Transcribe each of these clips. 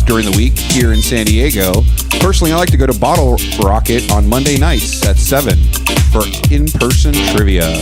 during the week here in San Diego. Personally, I like to go to Bottle Rocket on Monday nights at 7 for in-person trivia.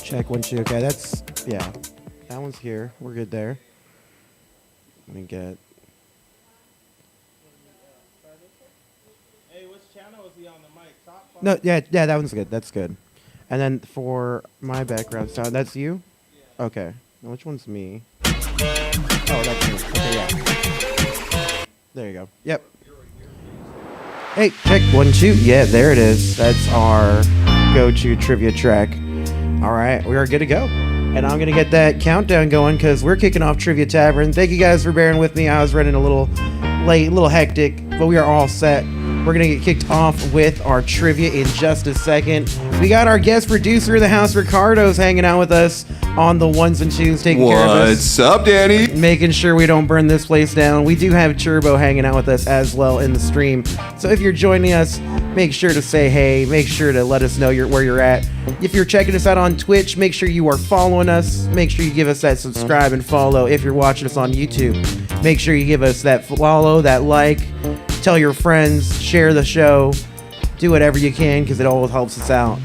Check 1, 2. Okay, that's, yeah. That one's here. We're good there. Let me get. Hey, which channel is he on the mic? Top five? No, yeah, that one's good. That's good. And then for my background sound, that's you? Yeah. Okay. Now, which one's me? Oh, that's me. Okay, yeah. There you go. Yep. Hey, check 1, 2. Yeah, there it is. That's our go-to trivia track. All right, we are good to go. And I'm going to get that countdown going because we're kicking off Trivia Tavern. Thank you guys for bearing with me. I was running a little late, a little hectic, but we are all set. We're going to get kicked off with our trivia in just a second. We got our guest producer of the house, Ricardo's, hanging out with us on the ones and twos, taking care of us. What's up, Danny? Making sure we don't burn this place down. We do have Turbo hanging out with us as well in the stream. So if you're joining us, make sure to say hey. Make sure to let us know where you're at. If you're checking us out on Twitch, make sure you are following us. Make sure you give us that subscribe and follow. If you're watching us on YouTube, make sure you give us that follow, that like. Tell your friends, share the show, do whatever you can because it always helps us out.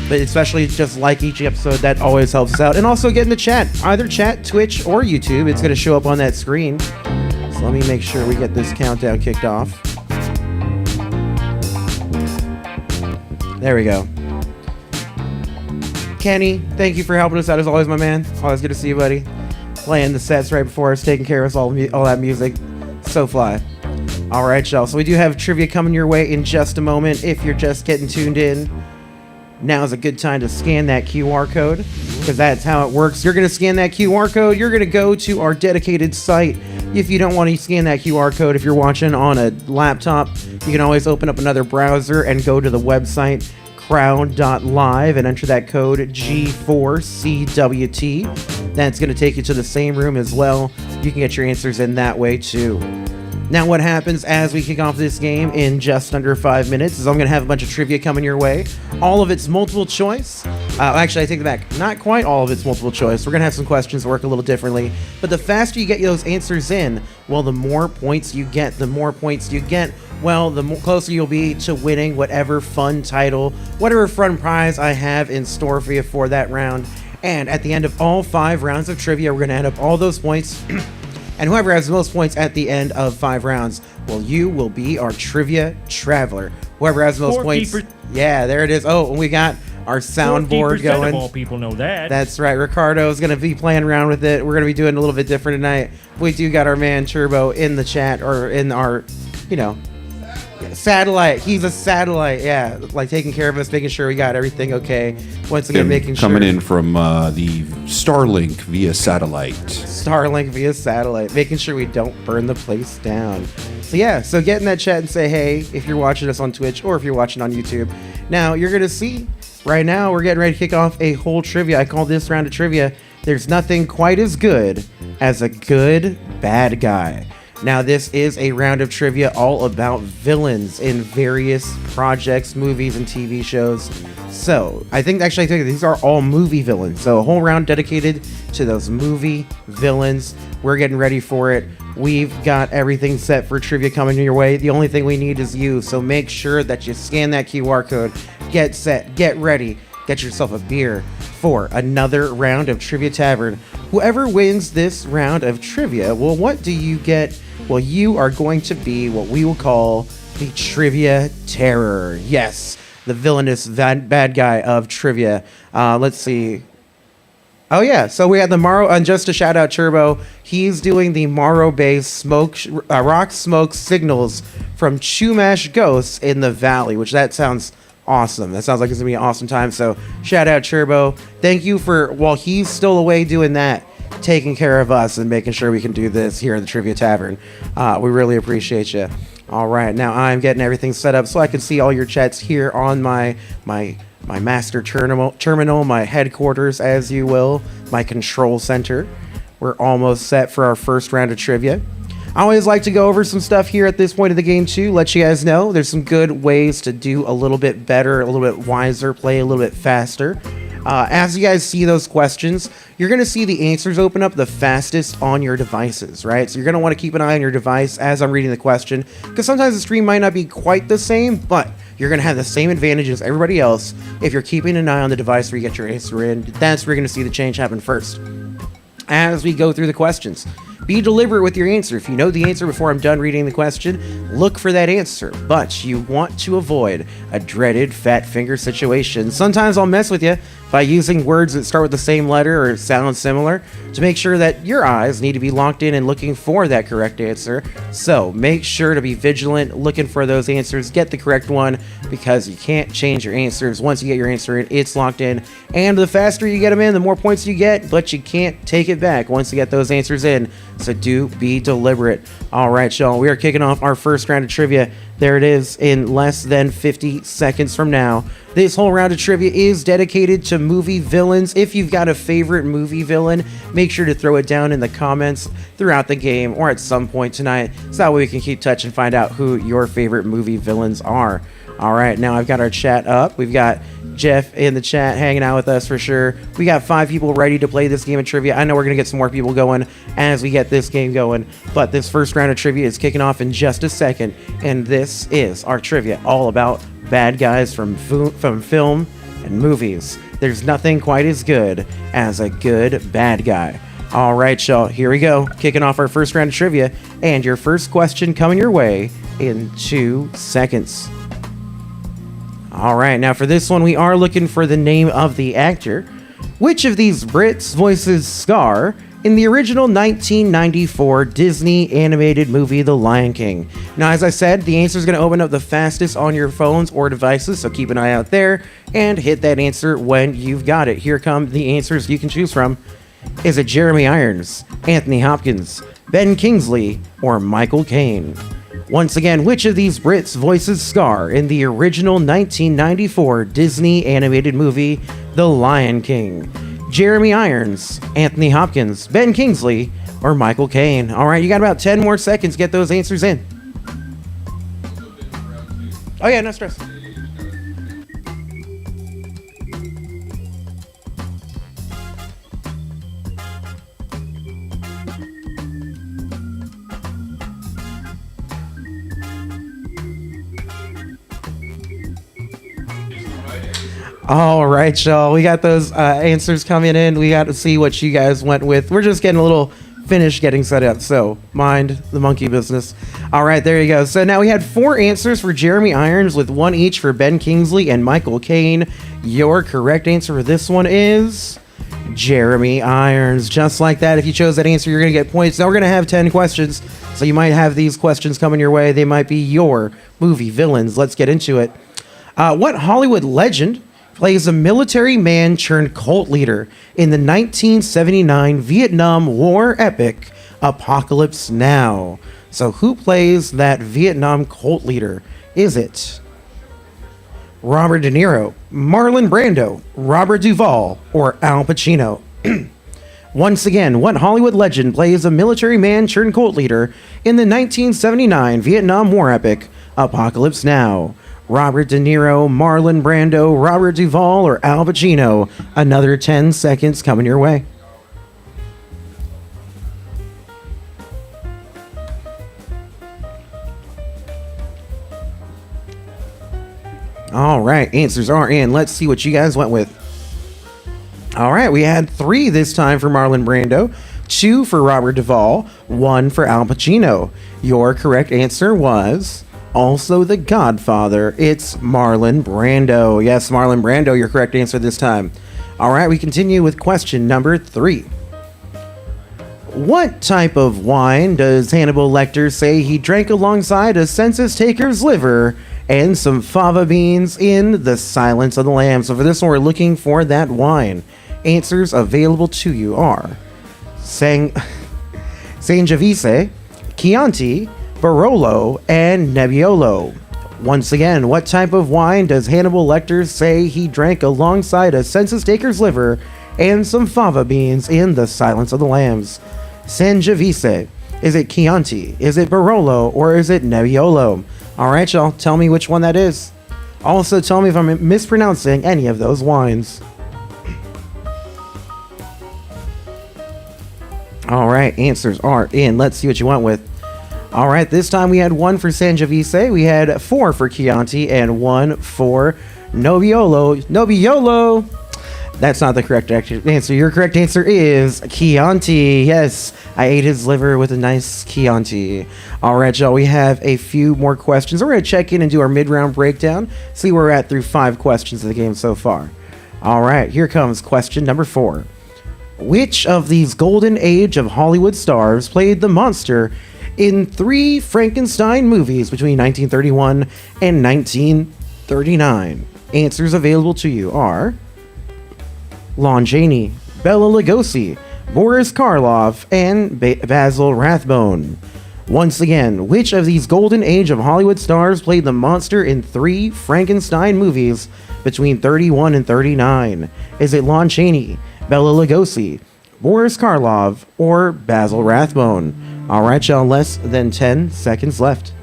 But especially just like each episode, that always helps us out. And also get in the chat, either chat, Twitch, or YouTube. It's going to show up on that screen. So let me make sure we get this countdown kicked off. There we go. Kenny, thank you for helping us out as always, my man. Always good to see you, buddy. Playing the sets right before us, taking care of us all that music. So fly. All right, y'all. So we do have trivia coming your way in just a moment. If you're just getting tuned in, now is a good time to scan that QR code because that's how it works. You're going to scan that QR code. You're going to go to our dedicated site. If you don't want to scan that QR code, if you're watching on a laptop, you can always open up another browser and go to the website crowd.live and enter that code G4CWT. That's going to take you to the same room as well. You can get your answers in that way too. Now what happens as we kick off this game in just under 5 minutes is I'm going to have a bunch of trivia coming your way. All of it's multiple choice. Actually, I take it back. Not quite all of it's multiple choice. We're going to have some questions that work a little differently. But the faster you get those answers in, well, the more points you get. The more points you get, well, the closer you'll be to winning whatever fun title, whatever fun prize I have in store for you for that round. And at the end of all 5 rounds of trivia, we're going to add up all those points. And whoever has the most points at the end of 5 rounds, well, you will be our trivia traveler. Whoever has the most points. Yeah, there it is. Oh, and we got our soundboard going. Of all people know that. That's right. Ricardo is going to be playing around with it. We're going to be doing a little bit different tonight. We do got our man Turbo in the chat or in our, satellite. He's a satellite. Yeah, like taking care of us, making sure we got everything okay. Once again, making sure. Coming in from the Starlink via satellite. Starlink via satellite, making sure we don't burn the place down. So yeah, so get in that chat and say hey if you're watching us on Twitch or if you're watching on YouTube. Now you're gonna see right now we're getting ready to kick off a whole trivia. I call this round of trivia. There's nothing quite as good as a good bad guy. Now, this is a round of trivia all about villains in various projects, movies, and TV shows. So, I think these are all movie villains. So, a whole round dedicated to those movie villains. We're getting ready for it. We've got everything set for trivia coming your way. The only thing we need is you. So, make sure that you scan that QR code. Get set. Get ready. Get yourself a beer for another round of Trivia Tavern. Whoever wins this round of trivia, well, what do you get? Well, you are going to be what we will call the Trivia Terror. Yes, the villainous bad guy of trivia. Let's see. Oh yeah, so we had the Morrow, and just to shout out Turbo, he's doing the Morrow-based rock smoke signals from Chumash Ghosts in the Valley, which that sounds awesome. That sounds like it's gonna be an awesome time. So shout out Turbo. Thank you for, while he's still away doing that, taking care of us and making sure we can do this here in the Trivia Tavern. We really appreciate you. All right, now I'm getting everything set up so I can see all your chats here on my master terminal, my headquarters, as you will, my control center. We're almost set for our first round of trivia. I always like to go over some stuff here at this point of the game too, let you guys know there's some good ways to do a little bit better, a little bit wiser, play a little bit faster. As you guys see those questions, you're going to see the answers open up the fastest on your devices, right? So you're going to want to keep an eye on your device as I'm reading the question, because sometimes the stream might not be quite the same, but you're going to have the same advantage as everybody else if you're keeping an eye on the device where you get your answer in. That's where you're going to see the change happen first. As we go through the questions, be deliberate with your answer. If you know the answer before I'm done reading the question, look for that answer. But you want to avoid a dreaded fat finger situation. Sometimes I'll mess with you by using words that start with the same letter or sound similar to make sure that your eyes need to be locked in and looking for that correct answer. So make sure to be vigilant, looking for those answers, get the correct one, because you can't change your answers. Once you get your answer in, it's locked in. And the faster you get them in, the more points you get, but you can't take it back once you get those answers in. So do be deliberate. All right, y'all, we are kicking off our first round of trivia. There it is in less than 50 seconds from now. This whole round of trivia is dedicated to movie villains. If you've got a favorite movie villain, make sure to throw it down in the comments throughout the game or at some point tonight, so that way we can keep touch and find out who your favorite movie villains are. All right, now I've got our chat up. We've got Jeff in the chat hanging out with us for sure. We got 5 people ready to play this game of trivia. I know we're going to get some more people going as we get this game going, but this first round of trivia is kicking off in just a second, and this is our trivia all about bad guys from film and movies. There's nothing quite as good as a good bad guy. All right, y'all, here we go. Kicking off our first round of trivia, and your first question coming your way in 2 seconds. All right, now for this one, we are looking for the name of the actor. Which of these Brits voices Scar in the original 1994 Disney animated movie The Lion King? Now, as I said, the answer is going to open up the fastest on your phones or devices, so keep an eye out there and hit that answer when you've got it. Here come the answers you can choose from. Is it Jeremy Irons, Anthony Hopkins, Ben Kingsley, or Michael Caine? Once again, which of these Brits voices Scar in the original 1994 Disney animated movie The Lion King? Jeremy Irons, Anthony Hopkins, Ben Kingsley, or Michael Caine? All right, you got about 10 more seconds to get those answers in. Oh yeah, no stress. All right, y'all. We got those answers coming in. We got to see what you guys went with. We're just getting a little finished getting set up, so mind the monkey business. All right, there you go. So now we had 4 answers for Jeremy Irons with 1 each for Ben Kingsley and Michael Caine. Your correct answer for this one is Jeremy Irons. Just like that, if you chose that answer, you're going to get points. Now we're going to have 10 questions, so you might have these questions coming your way. They might be your movie villains. Let's get into it. What Hollywood legend plays a military man turned cult leader in the 1979 Vietnam War epic Apocalypse Now? So who plays that Vietnam cult leader? Is it Robert De Niro, Marlon Brando, Robert Duvall, or Al Pacino? Once again, what Hollywood legend plays a military man turned cult leader in the 1979 Vietnam War epic Apocalypse Now? Robert De Niro, Marlon Brando, Robert Duvall, or Al Pacino? Another 10 seconds coming your way. All right, answers are in. Let's see what you guys went with. All right, we had 3 this time for Marlon Brando, 2 for Robert Duvall, 1 for Al Pacino. Your correct answer was also the Godfather. It's Marlon Brando. Yes, Marlon Brando, your correct answer this time. All right, we continue with question number 3. What type of wine does Hannibal Lecter say he drank alongside a census taker's liver and some fava beans in The Silence of the Lambs? So for this one, we're looking for that wine. Answers available to you are Sangiovese, Chianti, Barolo, and Nebbiolo. Once again, what type of wine does Hannibal Lecter say he drank alongside a census taker's liver and some fava beans in The Silence of the Lambs? Sangiovese. Is it Chianti? Is it Barolo? Or is it Nebbiolo? Alright, y'all, tell me which one that is. Also, tell me if I'm mispronouncing any of those wines. Alright, answers are in. Let's see what you went with. Alright, this time we had 1 for Sangiovese, we had 4 for Chianti, and 1 for Nebbiolo. That's not the correct answer. Your correct answer is Chianti. Yes, I ate his liver with a nice Chianti. All right, y'all, we have a few more questions. We're going to check in and do our mid-round breakdown, see where we're at through 5 questions of the game so far. All right, here comes question number 4. Which of these golden age of Hollywood stars played the monster in 3 Frankenstein movies between 1931 and 1939? Answers available to you are Lon Chaney, Bela Lugosi, Boris Karloff, and Basil Rathbone. Once again, which of these golden age of Hollywood stars played the monster in 3 Frankenstein movies between 31 and 39? Is it Lon Chaney, Bela Lugosi, Boris Karloff, or Basil Rathbone? All right, y'all, less than 10 seconds left.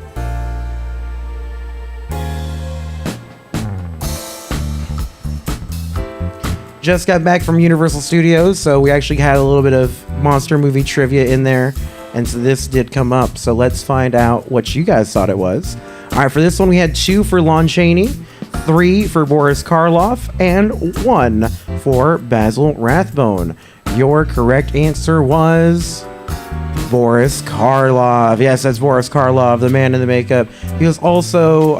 Just got back from Universal Studios, so we actually had a little bit of monster movie trivia in there, and so this did come up. So let's find out what you guys thought it was. All right, for this one, we had 2 for Lon Chaney, 3 for Boris Karloff, and 1 for Basil Rathbone. Your correct answer was Boris Karloff. Yes, that's Boris Karloff, the man in the makeup. He was also,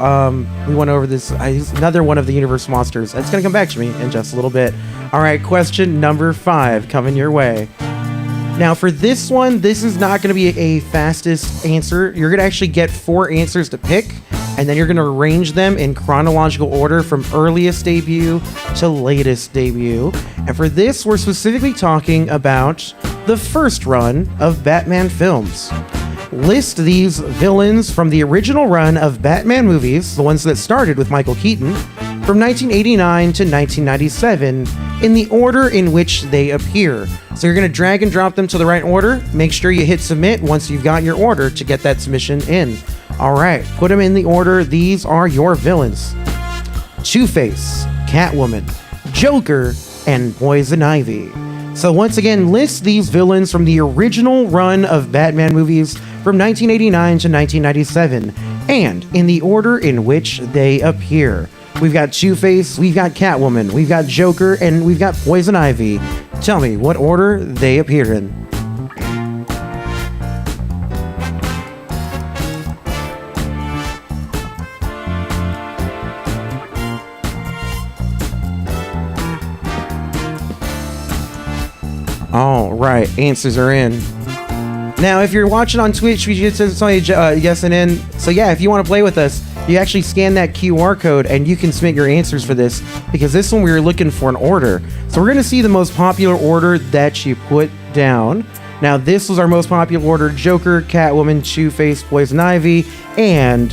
we went over this, he's another one of the Universal monsters. It's going to come back to me in just a little bit. All right, question number 5 coming your way. Now, for this one, this is not going to be a fastest answer. You're going to actually get 4 answers to pick, and then you're going to arrange them in chronological order from earliest debut to latest debut. And for this, we're specifically talking about the first run of Batman films. List these villains from the original run of Batman movies, the ones that started with Michael Keaton, from 1989 to 1997, in the order in which they appear. So you're going to drag and drop them to the right order. Make sure you hit submit once you've got your order to get that submission in. All right, put them in the order. These are your villains: Two-Face, Catwoman, Joker, and Poison Ivy. So once again, list these villains from the original run of Batman movies from 1989 to 1997, and in the order in which they appear. We've got Two-Face, we've got Catwoman, we've got Joker, and we've got Poison Ivy. Tell me what order they appear in. All right, answers are in. Now, if you're watching on Twitch, we just saw you guessing in. So yeah, if you want to play with us, you actually scan that QR code and you can submit your answers for this, because this one we were looking for an order. So we're going to see the most popular order that you put down. Now, this was our most popular order: Joker, Catwoman, Two-Face, Poison Ivy, and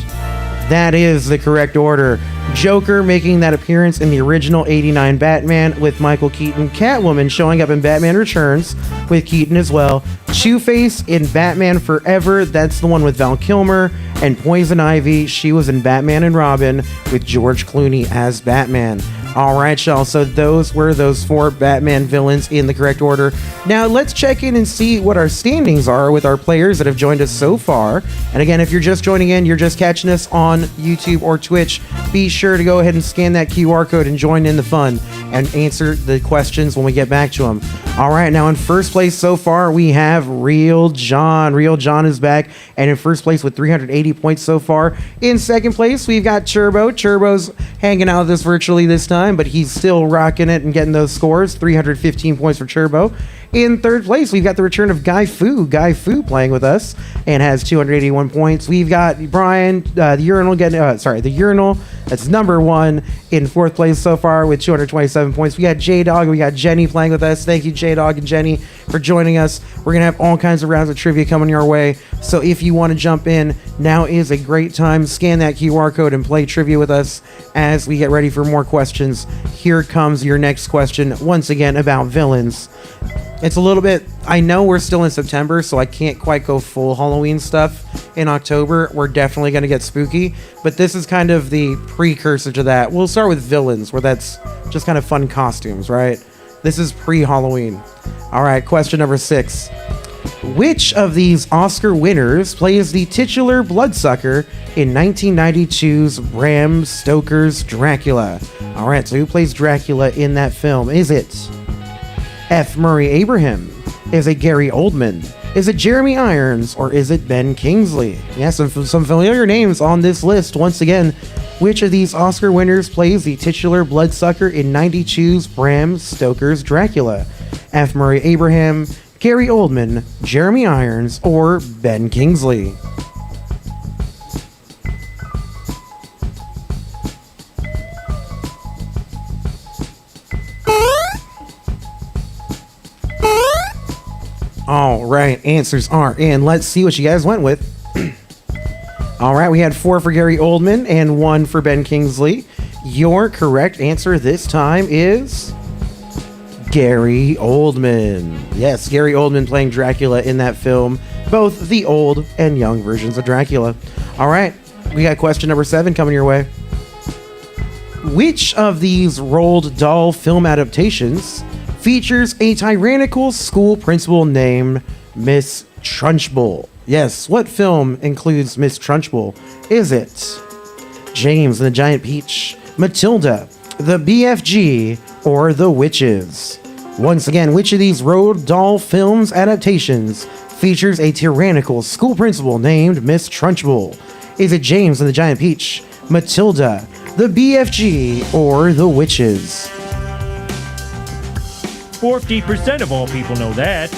that is the correct order. Joker making that appearance in the original 89 Batman with Michael Keaton. Catwoman showing up in Batman Returns with Keaton as well. Two-Face in Batman Forever, that's the one with Val Kilmer. And Poison Ivy, she was in Batman and Robin with George Clooney as Batman. All right, y'all, so those were those 4 Batman villains in the correct order. Now, let's check in and see what our standings are with our players that have joined us so far. And again, if you're just joining in, you're just catching us on YouTube or Twitch, be sure to go ahead and scan that QR code and join in the fun and answer the questions when we get back to them. All right, now in first place so far, we have Real John. Real John is back, and in first place with 380 points so far. In second place, we've got Turbo. Turbo's hanging out with us virtually this time, but he's still rocking it and getting those scores. 315 points for Turbo. In third place, we've got the return of Guy Fu. Guy Fu playing with us and has 281 points. We've got Brian, the Urinal, the Urinal. That's number one in fourth place so far with 227 points. We got J-Dog. We got Jenny playing with us. Thank you, J-Dog and Jenny, for joining us. We're going to have all kinds of rounds of trivia coming your way. So if you want to jump in, now is a great time. Scan that QR code and play trivia with us as we get ready for more questions. Here comes your next question, once again about villains. It's a little bit, I know we're still in September, so I can't quite go full Halloween stuff in October. We're definitely going to get spooky, but this is kind of the precursor to that. We'll start with villains, where that's just kind of fun costumes, right? This is pre-Halloween. All right, question number 6. Which of these Oscar winners plays the titular bloodsucker in 1992's Bram Stoker's Dracula? All right, so who plays Dracula in that film? Is it F. Murray Abraham? Is it Gary Oldman? Is it Jeremy Irons? Or is it Ben Kingsley? Yeah, some familiar names on this list. Once again, which of these Oscar winners plays the titular bloodsucker in 92's Bram Stoker's Dracula? F. Murray Abraham, Gary Oldman, Jeremy Irons, or Ben Kingsley? All right, answers are in. Let's see what you guys went with. All right, we had 4 for Gary Oldman and 1 for Ben Kingsley. Your correct answer this time is Gary Oldman. Yes, Gary Oldman playing Dracula in that film, both the old and young versions of Dracula. All right, we got question number 7 coming your way. Which of these Roald Dahl film adaptations features a tyrannical school principal named Miss Trunchbull? Yes, what film includes Miss Trunchbull? Is it James and the Giant Peach, Matilda, the BFG, or The Witches? Once again, which of these Roald Dahl films adaptations features a tyrannical school principal named Miss Trunchbull? Is it James and the Giant Peach, Matilda, the BFG, or The Witches? 40% of all people know that.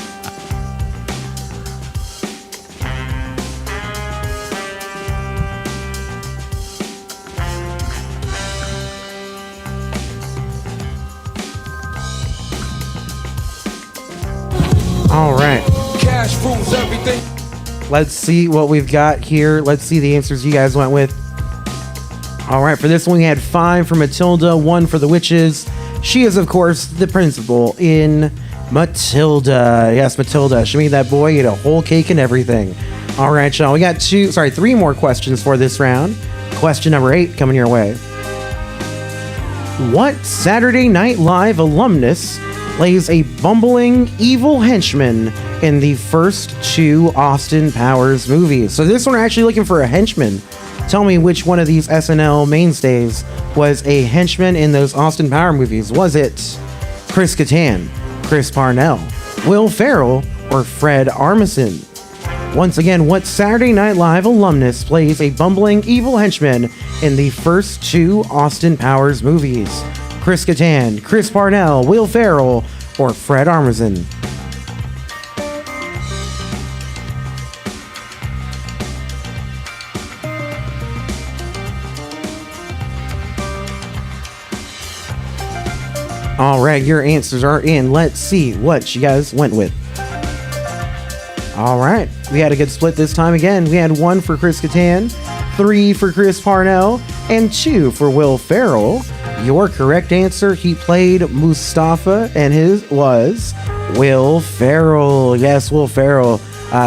All right. Cash rules everything. Let's see what we've got here. Let's see the answers you guys went with. All right, for this one, we had 5 for Matilda, 1 for The Witches. She is, of course, the principal in Matilda. Yes, Matilda. She made that boy eat a whole cake and everything. All right, y'all. We got 3 more questions for this round. Question number 8 coming your way. What Saturday Night Live alumnus plays a bumbling, evil henchman in the first 2 Austin Powers movies? So this one, we're actually looking for a henchman. Tell me which one of these SNL mainstays was a henchman in those Austin Power movies. Was it Chris Kattan, Chris Parnell, Will Ferrell, or Fred Armisen? Once again, what Saturday Night Live alumnus plays a bumbling evil henchman in the first 2 Austin Powers movies? Chris Kattan, Chris Parnell, Will Ferrell, or Fred Armisen? All right, your answers are in. Let's see what you guys went with. All right, we had a good split this time again. We had 1 for Chris Kattan, 3 for Chris Parnell, and 2 for Will Ferrell. Your correct answer, he played Mustafa, and his was Will Ferrell. Yes, Will Ferrell.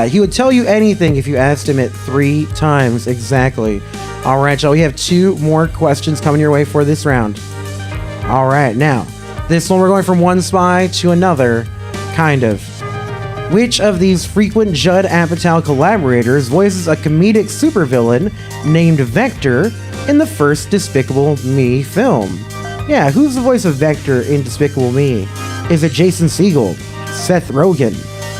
He would tell you anything if you asked him it 3 times exactly. All right, y'all, we have 2 more questions coming your way for this round. All right, now, this one we're going from one spy to another, kind of. Which of these frequent Judd Apatow collaborators voices a comedic supervillain named Vector in the first Despicable Me film? Yeah, who's the voice of Vector in Despicable Me? Is it Jason Segel, Seth Rogen,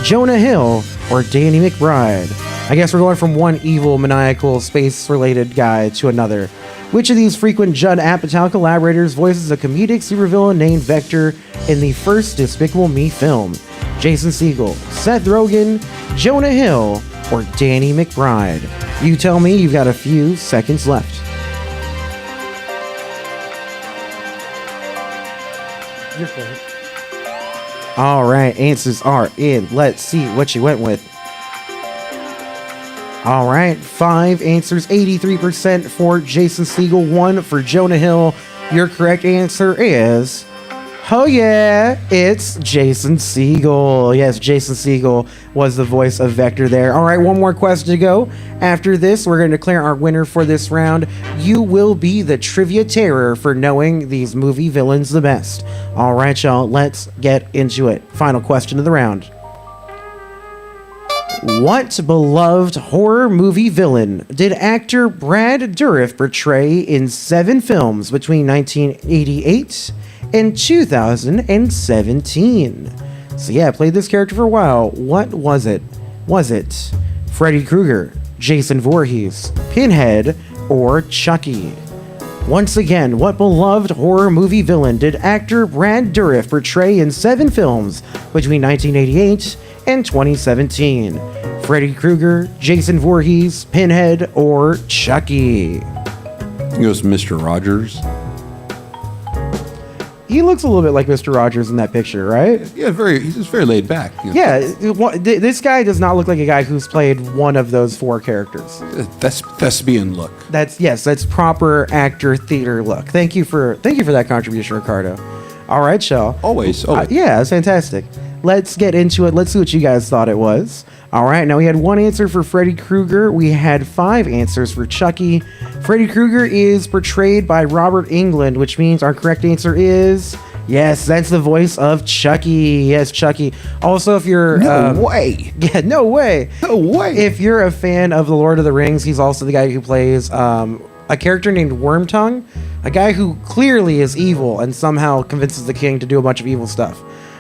Jonah Hill, or Danny McBride? I guess we're going from one evil, maniacal, space-related guy to another. Which of these frequent Judd Apatow collaborators voices a comedic supervillain named Vector in the first Despicable Me film? Jason Segel, Seth Rogen, Jonah Hill, or Danny McBride? You tell me. You've got a few seconds left. Your point. All right, answers are in. Let's see what you went with. All right, 5 answers, 83% for Jason Segel, 1 for Jonah Hill. Your correct answer is, oh yeah, it's Jason Segel. Yes, Jason Segel was the voice of Vector there. All right, one more question to go. After this, we're going to declare our winner for this round. You will be the trivia terror for knowing these movie villains the best. All right, y'all, let's get into it. Final question of the round. What beloved horror movie villain did actor Brad Dourif portray in 7 films between 1988 and 2017? So yeah, played this character for a while. What was it? Was it Freddy Krueger, Jason Voorhees, Pinhead, or Chucky? Once again, what beloved horror movie villain did actor Brad Dourif portray in 7 films between 1988 and 2017? Freddy Krueger, Jason Voorhees, Pinhead, or Chucky? It goes Mr. Rogers. He looks a little bit like Mr. Rogers in that picture, right? Yeah, he's just very laid back. You know. Yeah, this guy does not look like a guy who's played one of those 4 characters. That's thespian look. That's proper actor theater look. Thank you for that contribution, Ricardo. All right, y'all. Always. Yeah, it's fantastic. Let's get into it. Let's see what you guys thought it was. All right, now we had 1 answer for Freddy Krueger. We had 5 answers for Chucky. Freddy Krueger is portrayed by Robert Englund, which means our correct answer is, yes, that's the voice of Chucky. Yes, Chucky. Also, if you're... No way. Yeah, no way. No way. If you're a fan of The Lord of the Rings, he's also the guy who plays a character named Wormtongue, a guy who clearly is evil and somehow convinces the king to do a bunch of evil stuff.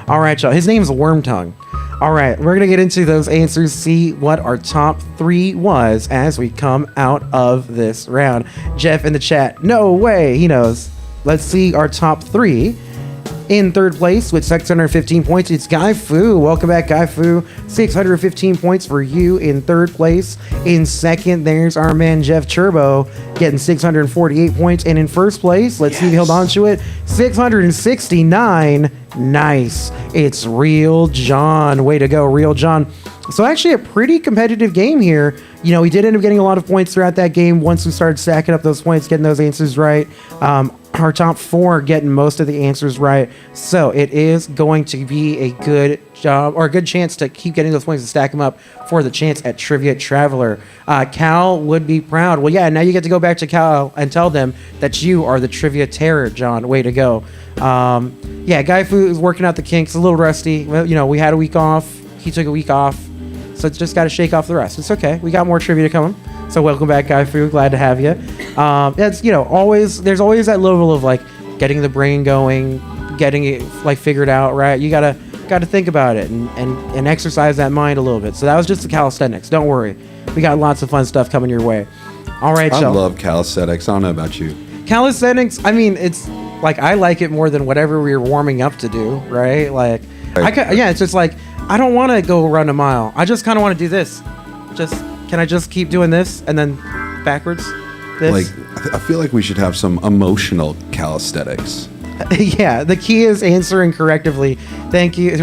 All right, y'all. His name is Wormtongue. All right, we're going to get into those answers, see what our top 3 was as we come out of this round. Jeff in the chat, no way, he knows. Let's see our top 3. In third place with 615 points, it's Guy Fu. Welcome back, Guy Fu. 615 points for you in third place. In second, there's our man Jeff Turbo getting 648 points. And in first place, let's see if he held on to it, 669. Nice. It's Real John. Way to go, Real John. So actually a pretty competitive game here. You know, we did end up getting a lot of points throughout that game once we started stacking up those points, getting those answers right. Our top 4 getting most of the answers right. So it is going to be a good job or a good chance to keep getting those points and stack them up for the chance at Trivia Traveler. Cal would be proud. Well, yeah, now you get to go back to Cal and tell them that you are the Trivia Terror, John. Way to go. Yeah, Guy Fu is working out the kinks, a little rusty. Well, you know, we had a week off. He took a week off. So it's just got to shake off the rest. It's okay. We got more trivia coming. So welcome back, Guy Fu. Glad to have you. It's, you know, there's always that level of like getting the brain going, getting it like figured out, right? You gotta think about it and exercise that mind a little bit. So that was just the calisthenics. Don't worry. We got lots of fun stuff coming your way. All right, I y'all. love calisthenics. I don't know about you. Calisthenics, I mean, it's like I like it more than whatever we were warming up to do, right? Like, it's just like, I don't want to go run a mile. I just kind of want to do this. Can I just keep doing this and then backwards? This? Like, I feel like we should have some emotional calisthenics. Yeah, the key is answering correctly. Thank you,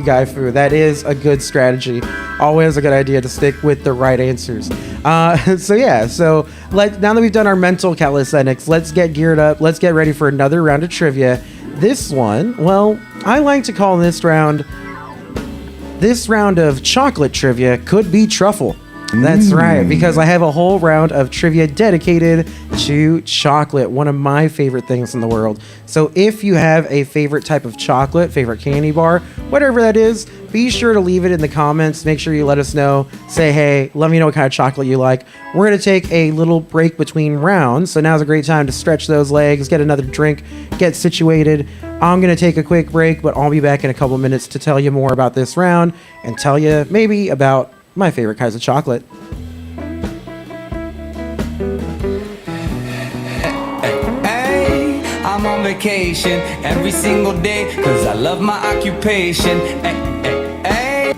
Guy Fu. That is a good strategy. Always a good idea to stick with the right answers. Now that we've done our mental calisthenics, let's get geared up. Let's get ready for another round of trivia. This one, well, I like to call this round of chocolate trivia could be truffle. That's right, because I have a whole round of trivia dedicated to chocolate, one of my favorite things in the world. So if you have a favorite type of chocolate, favorite candy bar, whatever that is, be sure to leave it in the comments. Make sure you let us know. Say, hey, let me know what kind of chocolate you like. We're going to take a little break between rounds, so now's a great time to stretch those legs, get another drink, get situated. I'm going to take a quick break, but I'll be back in a couple minutes to tell you more about this round and tell you maybe about my favorite kinds of chocolate. Hey, I'm on vacation every single day, 'cause I love my occupation. Hey, hey, hey.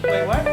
Wait, what?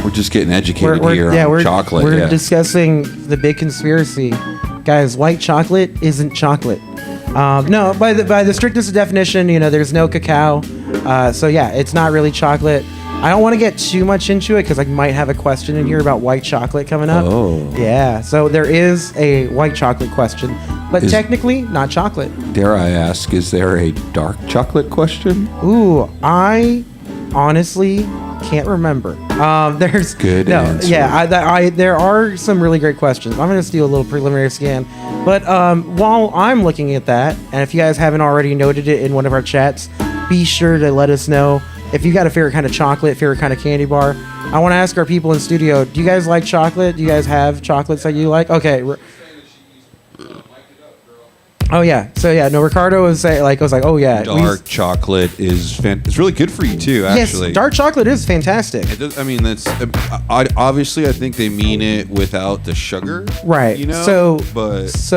We're just getting educated here on chocolate. We're discussing the big conspiracy, guys. White chocolate isn't chocolate. No, by the strictest definition, there's no cacao. So yeah, it's not really chocolate. I don't want to get too much into it because I might have a question in here about white chocolate coming up. Oh. Yeah. So there is a white chocolate question, but technically not chocolate. Dare I ask, is there a dark chocolate question? Ooh, I honestly can't remember. There's Good answer. Yeah, there are some really great questions. I'm gonna just do a little preliminary scan, but while I'm looking at that, and if you guys haven't already noted it in one of our chats, be sure to let us know if you got a favorite kind of chocolate, favorite kind of candy bar. I want to ask our people in studio: do you guys like chocolate? Do you guys have chocolates that you like? Okay. Oh yeah. So yeah, no. Ricardo was oh yeah. Dark chocolate is it's really good for you too. Actually, yes, dark chocolate is fantastic. It does, I mean, that's obviously. I think they mean it without the sugar, right? So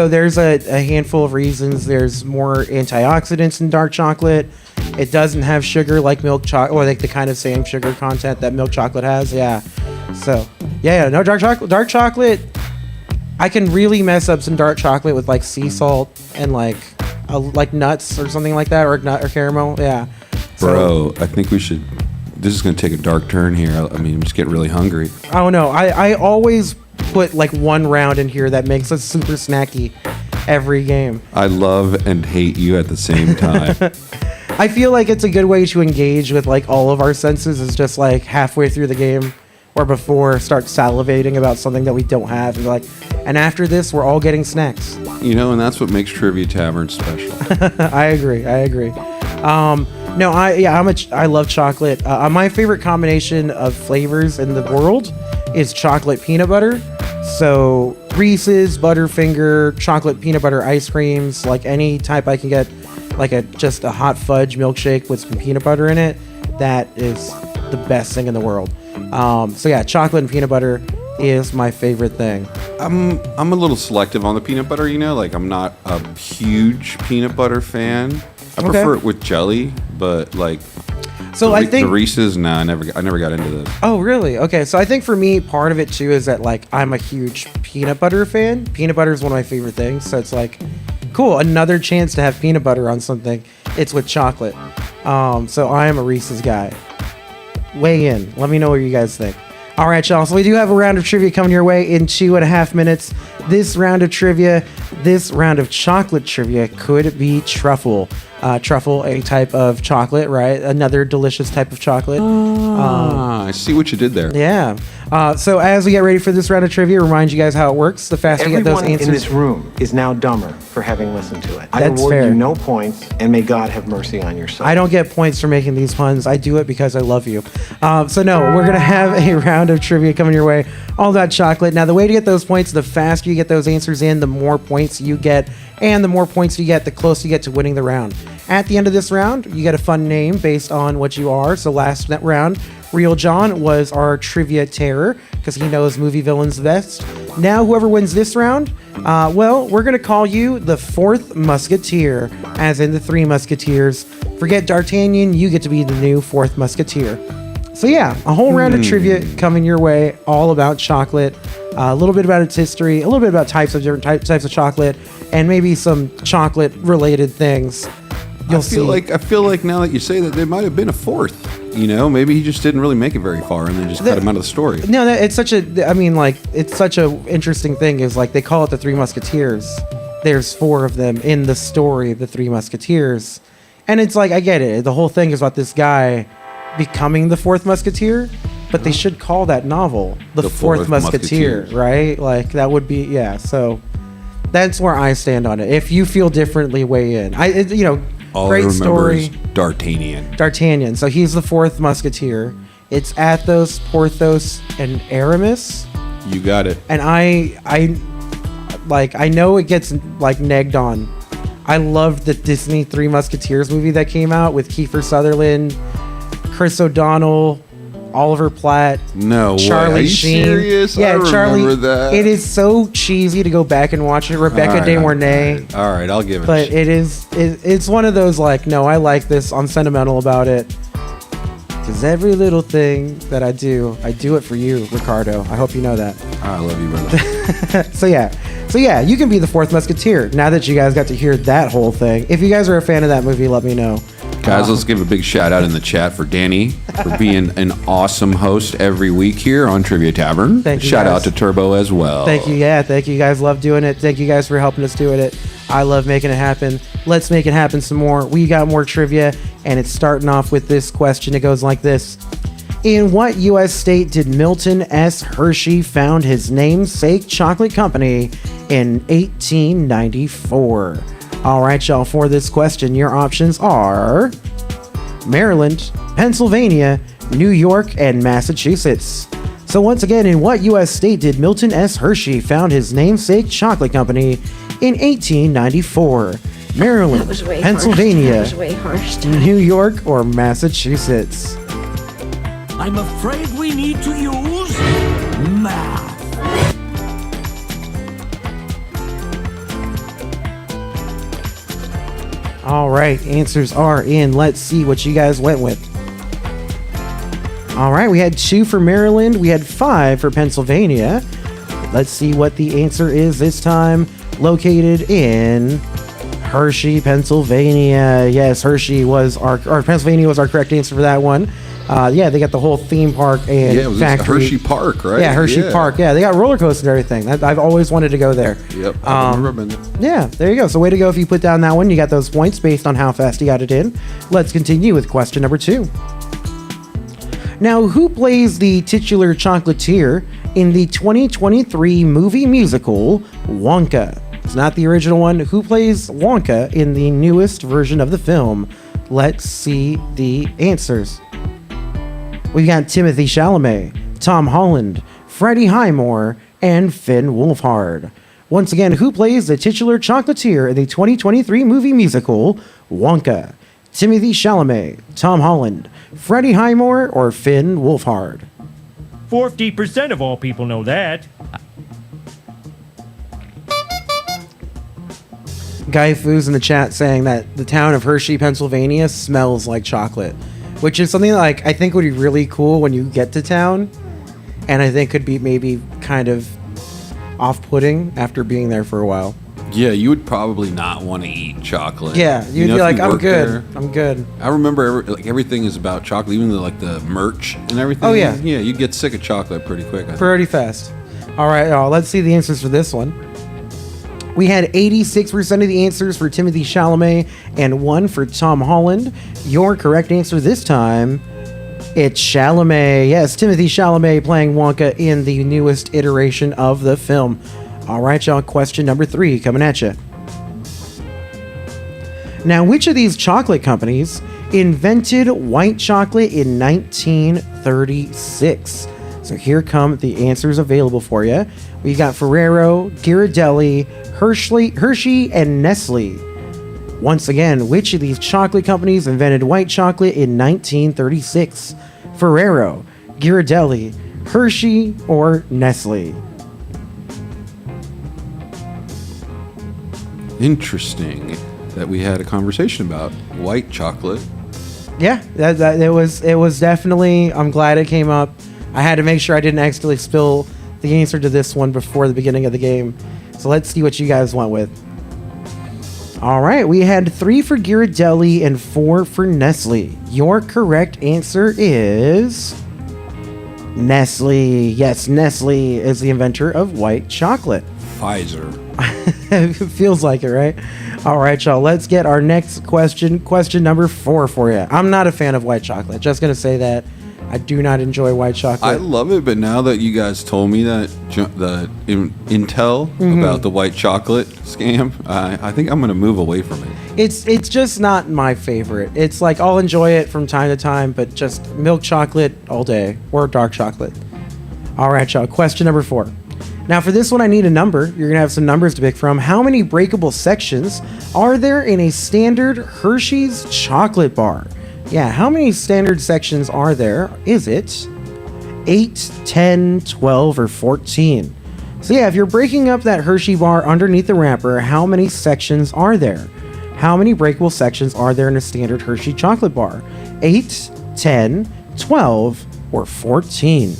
there's a handful of reasons. There's more antioxidants in dark chocolate. It doesn't have sugar like milk chocolate, or like the kind of same sugar content that milk chocolate has. Yeah. So no dark chocolate. I can really mess up some dark chocolate with like sea salt and like nuts or something like that, or caramel. Yeah. Bro, I think we should. This is going to take a dark turn here. I mean, I'm just getting really hungry. Oh no, I always put like one round in here that makes us super snacky every game. I love and hate you at the same time. I feel like it's a good way to engage with like all of our senses. Is just like halfway through the game or before start salivating about something that we don't have and be like, and after this we're all getting snacks. And that's what makes Trivia Tavern special. I agree. No, I love chocolate. My favorite combination of flavors in the world is chocolate peanut butter. So Reese's, Butterfinger, chocolate peanut butter ice creams, like any type I can get, like just a hot fudge milkshake with some peanut butter in it. That is the best thing in the world. So yeah, chocolate and peanut butter is my favorite thing. I'm a little selective on the peanut butter. Like I'm not a huge peanut butter fan. I prefer it with jelly, but like. So I think the Reese's. Nah, I never got into this. Oh really? Okay, so I think for me, part of it too is that like I'm a huge peanut butter fan. Peanut butter is one of my favorite things. So it's like, cool, another chance to have peanut butter on something. It's with chocolate. So I am a Reese's guy. Weigh in. Let me know what you guys think. All right, y'all. So we do have a round of trivia coming your way in 2.5 minutes. This round of chocolate trivia could be truffle. Truffle, a type of chocolate, right? Another delicious type of chocolate. I see what you did there. Yeah. So as we get ready for this round of trivia, remind you guys how it works. The faster you get those answers. Everyone in this room is now dumber for having listened to it. I That's award fair. you no points, and may God have mercy on your soul. I don't get points for making these puns. I do it because I love you. So no, we're going to have a round of trivia coming your way All that chocolate. Now, the way to get those points, the faster you get those answers in, the more points you get. And the more points you get, the closer you get to winning the round. At the end of this round, you get a fun name based on what you are. So last round, Real John was our trivia terror because he knows movie villains best. Now, whoever wins this round, well, we're going to call you the Fourth Musketeer, as in the Three Musketeers. Forget D'Artagnan, you get to be the new Fourth Musketeer. So yeah, a whole round of trivia coming your way, all about chocolate, a little bit about its history, a little bit about types of different types of chocolate, and maybe some chocolate-related things. I feel like now that you say that, there might have been a fourth. You know, maybe he just didn't really make it very far, and they just cut him out of the story. No, it's such a interesting thing. Is like they call it the Three Musketeers. There's four of them in the story, the Three Musketeers, and it's like I get it. The whole thing is about this guy becoming the Fourth Musketeer, but they should call that novel the Fourth Musketeer, right? Like that would be So that's where I stand on it. If you feel differently, weigh in. All great I remember story. Is D'Artagnan. D'Artagnan. So he's the Fourth Musketeer. It's Athos, Porthos, and Aramis. You got it. And I know it gets like negged on. I loved the Disney Three Musketeers movie that came out with Kiefer Sutherland, Chris O'Donnell, Oliver Platt, Charlie way. Are you Sheen. Serious? Yeah, I Charlie. Remember that. It is so cheesy to go back and watch it. Rebecca De Mornay. All right, I'll give it. But it's one of those like, no, I like this. I'm sentimental about it. Because every little thing that I do it for you, Ricardo. I hope you know that. I love you, brother. So yeah, you can be the Fourth Musketeer. Now that you guys got to hear that whole thing. If you guys are a fan of that movie, let me know. Guys, let's give a big shout out in the chat for Danny for being an awesome host every week here on Trivia Tavern. Thank you. Shout out to Turbo as well. Thank you. Yeah, thank you. You guys love doing it. Thank you guys for helping us doing it. I love making it happen. Let's make it happen some more. We got more trivia, and it's starting off with this question. It goes like this. In what U.S. state did Milton S. Hershey found his namesake chocolate company in 1894? All right, y'all, for this question, your options are Maryland, Pennsylvania, New York, and Massachusetts. So once again, in what U.S. state did Milton S. Hershey found his namesake chocolate company in 1894? Maryland, Pennsylvania, New York, or Massachusetts? I'm afraid we need to use math. All right, answers are in. Let's see what you guys went with. All right, we had 2 for Maryland. We had 5 for Pennsylvania. Let's see what the answer is this time. Located in Hershey, Pennsylvania. Yes, Hershey was or Pennsylvania was our correct answer for that one. Yeah, they got the whole theme park and it was factory. Hershey Park, right? Yeah, Hershey Park. Yeah, they got roller coasters and everything. I've always wanted to go there. Yep, I remember that. Yeah, there you go. So way to go if you put down that one. You got those points based on how fast you got it in. Let's continue with question number 2. Now, who plays the titular chocolatier in the 2023 movie musical Wonka? It's not the original one. Who plays Wonka in the newest version of the film? Let's see the answers. We've got Timothy Chalamet, Tom Holland, Freddie Highmore, and Finn Wolfhard. Once again, who plays the titular chocolatier in the 2023 movie musical Wonka? Timothy Chalamet, Tom Holland, Freddie Highmore, or Finn Wolfhard? 40% of all people know that. Guy Foo's in the chat saying that the town of Hershey, Pennsylvania smells like chocolate, which is something like I think would be really cool when you get to town, and I think could be maybe kind of off-putting after being there for a while. Yeah, you would probably not want to eat chocolate. Yeah, you'd be like, I'm good. I'm good. I remember everything is about chocolate, even the merch and everything. Oh, yeah. Yeah, you'd get sick of chocolate pretty quick. Pretty fast. All right, let's see the answers for this one. We had 86% of the answers for Timothy Chalamet and 1 for Tom Holland. Your correct answer this time, it's Chalamet. Yes, Timothy Chalamet playing Wonka in the newest iteration of the film. All right, y'all, question number 3 coming at you. Now, which of these chocolate companies invented white chocolate in 1936? So here come the answers available for you. We got Ferrero, Ghirardelli, Hershey, and Nestle. Once again, which of these chocolate companies invented white chocolate in 1936? Ferrero, Ghirardelli, Hershey, or Nestle? Interesting that we had a conversation about white chocolate. Yeah, it was definitely. I'm glad it came up. I had to make sure I didn't accidentally spill the answer to this one before the beginning of the game. So let's see what you guys went with. All right, we had 3 for Ghirardelli and 4 for Nestle. Your correct answer is Nestle. Yes, Nestle is the inventor of white chocolate. Pfizer. It feels like it, right? All right, y'all. Let's get our next question. Question number 4 for you. I'm not a fan of white chocolate. Just going to say that. I do not enjoy white chocolate. I love it, but now that you guys told me that the intel about the white chocolate scam, I think I'm going to move away from it. It's just not my favorite. It's like I'll enjoy it from time to time, but just milk chocolate all day or dark chocolate. All right, y'all. Question number 4. Now, for this one, I need a number. You're going to have some numbers to pick from. How many breakable sections are there in a standard Hershey's chocolate bar? Yeah, how many standard sections are there? Is it 8, 10, 12, or 14? So yeah, if you're breaking up that Hershey bar underneath the wrapper, how many sections are there? How many breakable sections are there in a standard Hershey chocolate bar? 8, 10, 12, or 14?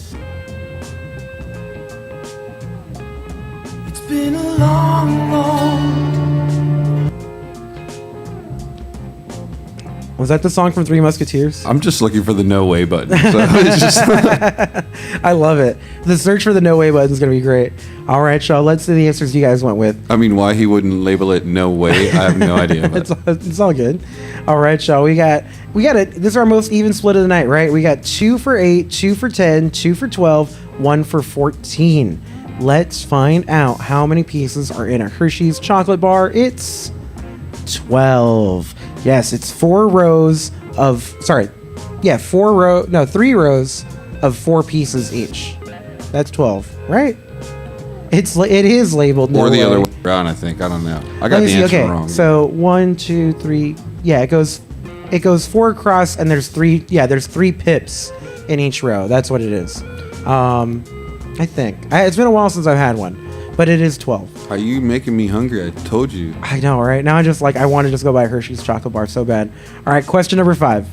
It's been a long, long. Was that the song from Three Musketeers? I'm just looking for the no way button. So it's just I love it. The search for the no way button is going to be great. All right, y'all. Let's see the answers you guys went with. I mean, why he wouldn't label it no way, I have no idea. It's all good. All right, y'all. We got this is our most even split of the night, right? We got 2 for 8, 2 for 10, 2 for 12, 1 for 14. Let's find out how many pieces are in a Hershey's chocolate bar. It's 12. Yes, it's 3 rows of 4 pieces each. That's 12, right? It is labeled no or the way. other way around, I think. I don't know. I got the answer wrong. So 1, 2, 3. Yeah, it goes 4 across, and there's 3. Yeah, there's 3 pips in each row. That's what it is. I think it's been a while since I've had one, but it is 12. Are you making me hungry? I told you. I know, right? Now I want to just go buy a Hershey's chocolate bar so bad. All right, question number 5.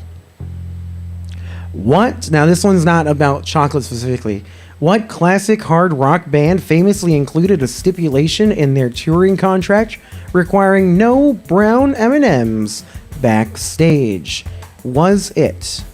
Now this one's not about chocolate specifically. What classic hard rock band famously included a stipulation in their touring contract requiring no brown M&Ms backstage? Was it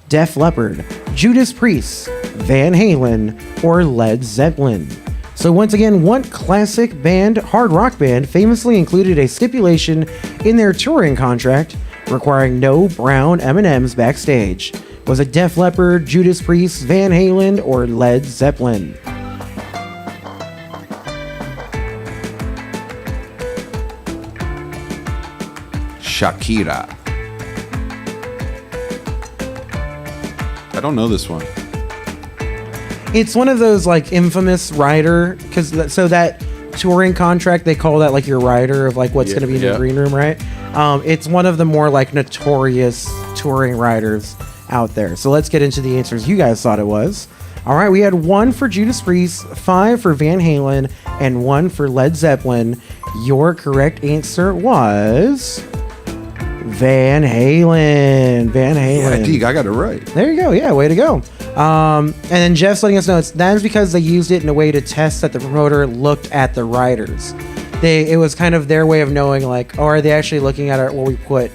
Def Leppard, Judas Priest, Van Halen, or Led Zeppelin? So once again, what classic hard rock band famously included a stipulation in their touring contract requiring no brown M&Ms backstage? Was it Def Leppard, Judas Priest, Van Halen, or Led Zeppelin? Shakira. I don't know this one. It's one of those like infamous rider, so that touring contract, they call that like your rider of like what's going to be in the green room, right? It's one of the more like notorious touring riders out there. So let's get into the answers you guys thought it was. All right, we had 1 for Judas Priest, 5 for Van Halen, and 1 for Led Zeppelin. Your correct answer was Van Halen. Van Halen. Yeah, Deke, I got it right. There you go. Yeah, way to go. And then Jeff's letting us know that is because they used it in a way to test that the promoter looked at the riders. It was kind of their way of knowing, like, are they actually looking at what we put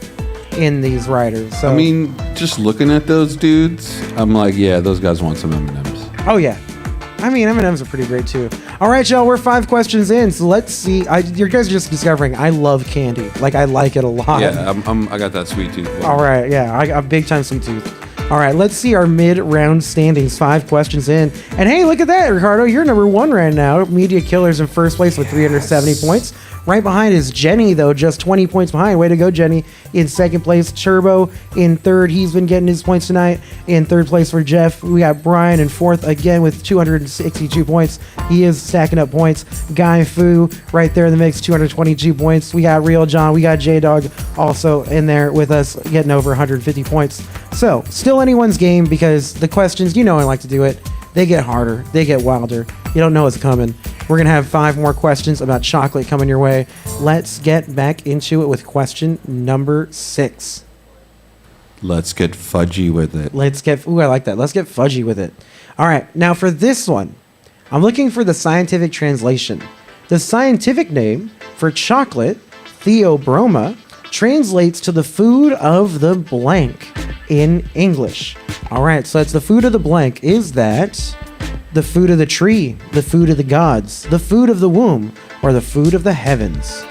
in these riders? So I mean, just looking at those dudes, I'm like, yeah, those guys want some M&Ms. Oh yeah, I mean M&Ms are pretty great too. All right, y'all, we're 5 questions in, so let's see. You guys are just discovering I love candy. Like I like it a lot. Yeah, I got that sweet tooth. All right, yeah, I got big time sweet tooth. All right, let's see our mid-round standings. 5 questions in. And hey, look at that, Ricardo. You're number 1 right now. Media Killer's in first place with 370 points. Right behind is Jenny, though, just 20 points behind. Way to go, Jenny. In second place, Turbo in third. He's been getting his points tonight. In third place for Jeff, we got Brian in fourth again with 262 points. He is stacking up points. Guy Fu right there in the mix, 222 points. We got Real John. We got J-Dog also in there with us, getting over 150 points. So, still anyone's game because the questions, you know I like to do it. They get harder. They get wilder. You don't know what's coming. We're going to have 5 more questions about chocolate coming your way. Let's get back into it with question number 6. Let's get fudgy with it. I like that. Let's get fudgy with it. All right. Now for this one, I'm looking for the scientific translation. The scientific name for chocolate, Theobroma, translates to the food of the blank in English. All right. So it's the food of the blank. Is that the food of the tree, the food of the gods, the food of the womb, or the food of the heavens?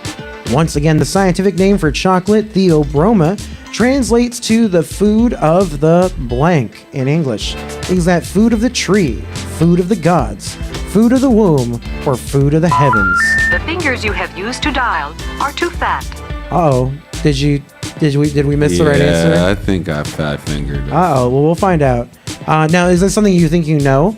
Once again, the scientific name for chocolate, Theobroma, translates to the food of the blank in English. Is that food of the tree, food of the gods, food of the womb, or food of the heavens? The fingers you have used to dial are too fat. Uh-oh. Did we miss the right answer? Yeah, I think I fat fingered it. Uh-oh. Well, we'll find out. Now, is this something you think you know?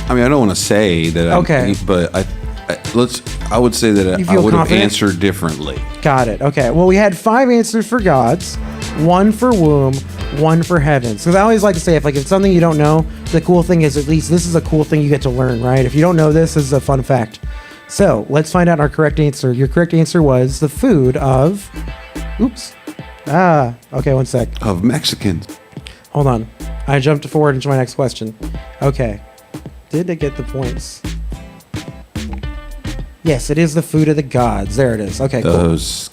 I mean, I don't want to say that. Okay. But I would say that I would have answered differently. Got it. Okay. Well, we had 5 answers for gods, 1 for womb, 1 for heavens. Because I always like to say, if it's something you don't know, the cool thing is at least this is a cool thing you get to learn, right? If you don't know this is a fun fact. So let's find out our correct answer. Your correct answer was the food of. Oops. Okay. 1 sec. Of Mexicans. Hold on. I jumped forward into my next question. Okay. Did I get the points? Yes, it is the food of the gods. There it is. Okay, Those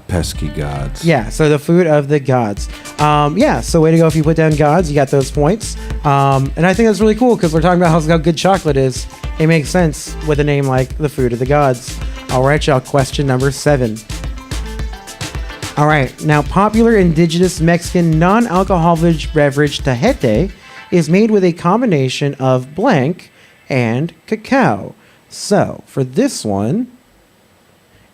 pesky gods. Yeah, so the food of the gods. Yeah, so way to go if you put down gods. You got those points. And I think that's really cool because we're talking about how good chocolate is. It makes sense with a name like the food of the gods. All right, y'all. Question number 7. All right. Now, popular indigenous Mexican non-alcoholic beverage Tejete is made with a combination of blank and cacao. So, for this one,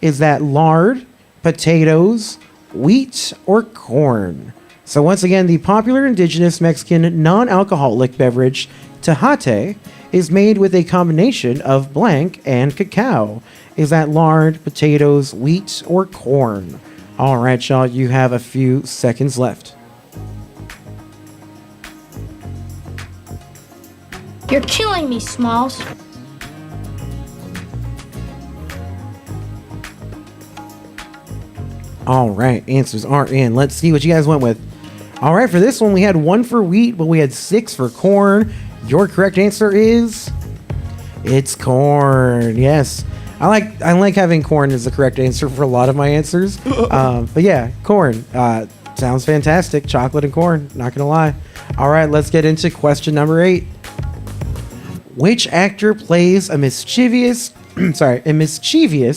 is that lard, potatoes, wheat, or corn? So once again, the popular indigenous Mexican non-alcoholic beverage Tejate is made with a combination of blank and cacao. Is that lard, potatoes, wheat, or corn? All right, y'all, you have a few seconds left. You're killing me, Smalls. All right, answers are in. Let's see what you guys went with. All right, for this one, we had 1 for wheat, but we had 6 for corn. Your correct answer is it's corn. Yes, I like having corn as the correct answer for a lot of my answers. But yeah, corn sounds fantastic. Chocolate and corn. Not gonna lie. All right, let's get into question number 8. Which actor plays a mischievous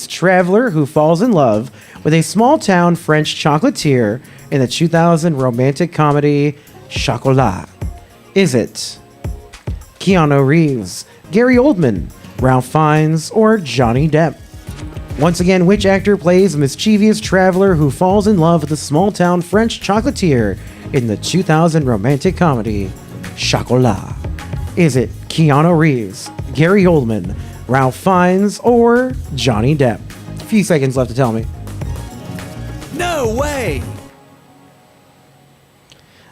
traveler who falls in love with a small-town French chocolatier in the 2000 romantic comedy Chocolat? Is it Keanu Reeves, Gary Oldman, Ralph Fiennes, or Johnny Depp? Once again, which actor plays a mischievous traveler who falls in love with a small-town French chocolatier in the 2000 romantic comedy Chocolat? Is it Keanu Reeves, Gary Oldman, Ralph Fiennes, or Johnny Depp? A few seconds left to tell me. No way!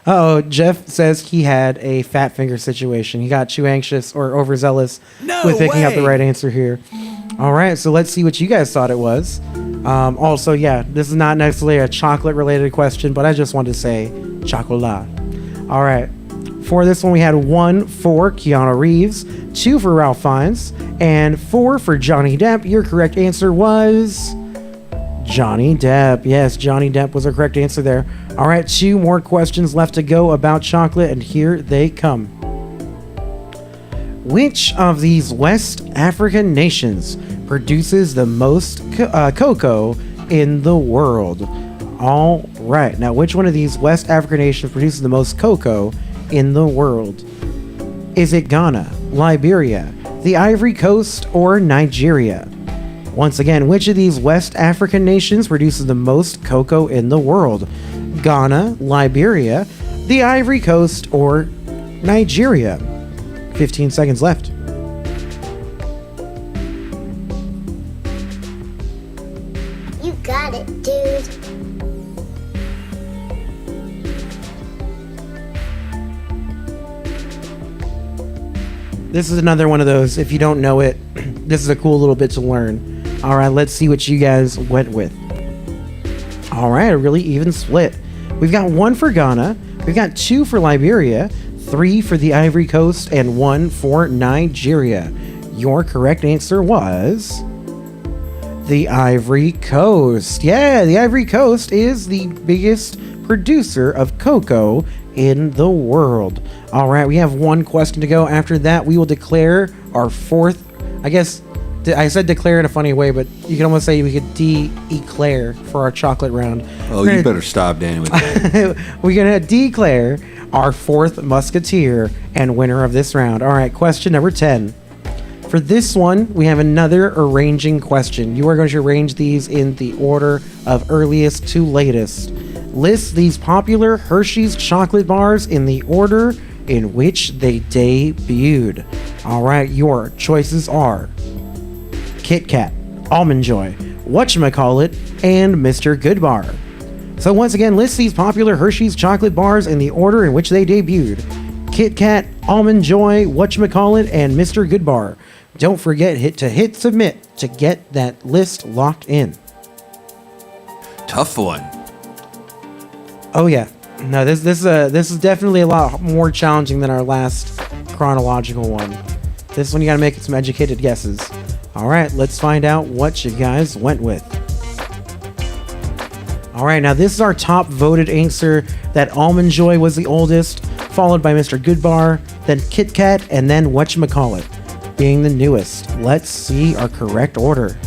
Uh-oh, Jeff says he had a fat finger situation. He got too anxious or overzealous with picking out the right answer here. All right, so let's see what you guys thought it was. Also, yeah, this is not necessarily a chocolate-related question, but I just wanted to say chocolat. All right. For this one, we had 1 for Keanu Reeves, 2 for Ralph Fiennes, and 4 for Johnny Depp. Your correct answer was Johnny Depp. Yes, Johnny Depp was our correct answer there. All right, 2 more questions left to go about chocolate, and here they come. Which of these West African nations produces the most cocoa in the world? All right. Now, which one of these West African nations produces the most cocoa in the world? Is it Ghana, Liberia, the Ivory Coast, or Nigeria? Once again, which of these West African nations produces the most cocoa in the world? Ghana, Liberia, the Ivory Coast, or Nigeria? 15 seconds left. You got it, dude. This is another one of those, if you don't know it, this is a cool little bit to learn. All right, let's see what you guys went with. All right, a really even split. We've got 1 for Ghana, we've got 2 for Liberia, 3 for the Ivory Coast, and 1 for Nigeria. Your correct answer was the Ivory Coast. Yeah, the Ivory Coast is the biggest producer of cocoa in the world. All right, we have 1 question to go. After that, we will declare our 4th. I guess I said declare in a funny way, but you can almost say we could de-eclair for our chocolate round. Oh, you better stop, Danny, with that. We're going to declare our 4th musketeer and winner of this round. All right, question number 10. For this one, we have another arranging question. You are going to arrange these in the order of earliest to latest. List these popular Hershey's chocolate bars in the order in which they debuted. All right, your choices are Kit Kat, Almond Joy, Whatchamacallit, and Mr. Goodbar. So once again, list these popular Hershey's chocolate bars in the order in which they debuted. Kit Kat, Almond Joy, Whatchamacallit, and Mr. Goodbar. Don't forget to hit submit to get that list locked in. Tough one. Oh yeah, no, this is definitely a lot more challenging than our last chronological one. This one you gotta make some educated guesses. All right, let's find out what you guys went with. All right, now this is our top voted answer, that Almond Joy was the oldest, followed by Mr. Goodbar, then Kit Kat, and then Whatchamacallit being the newest. Let's see our correct order.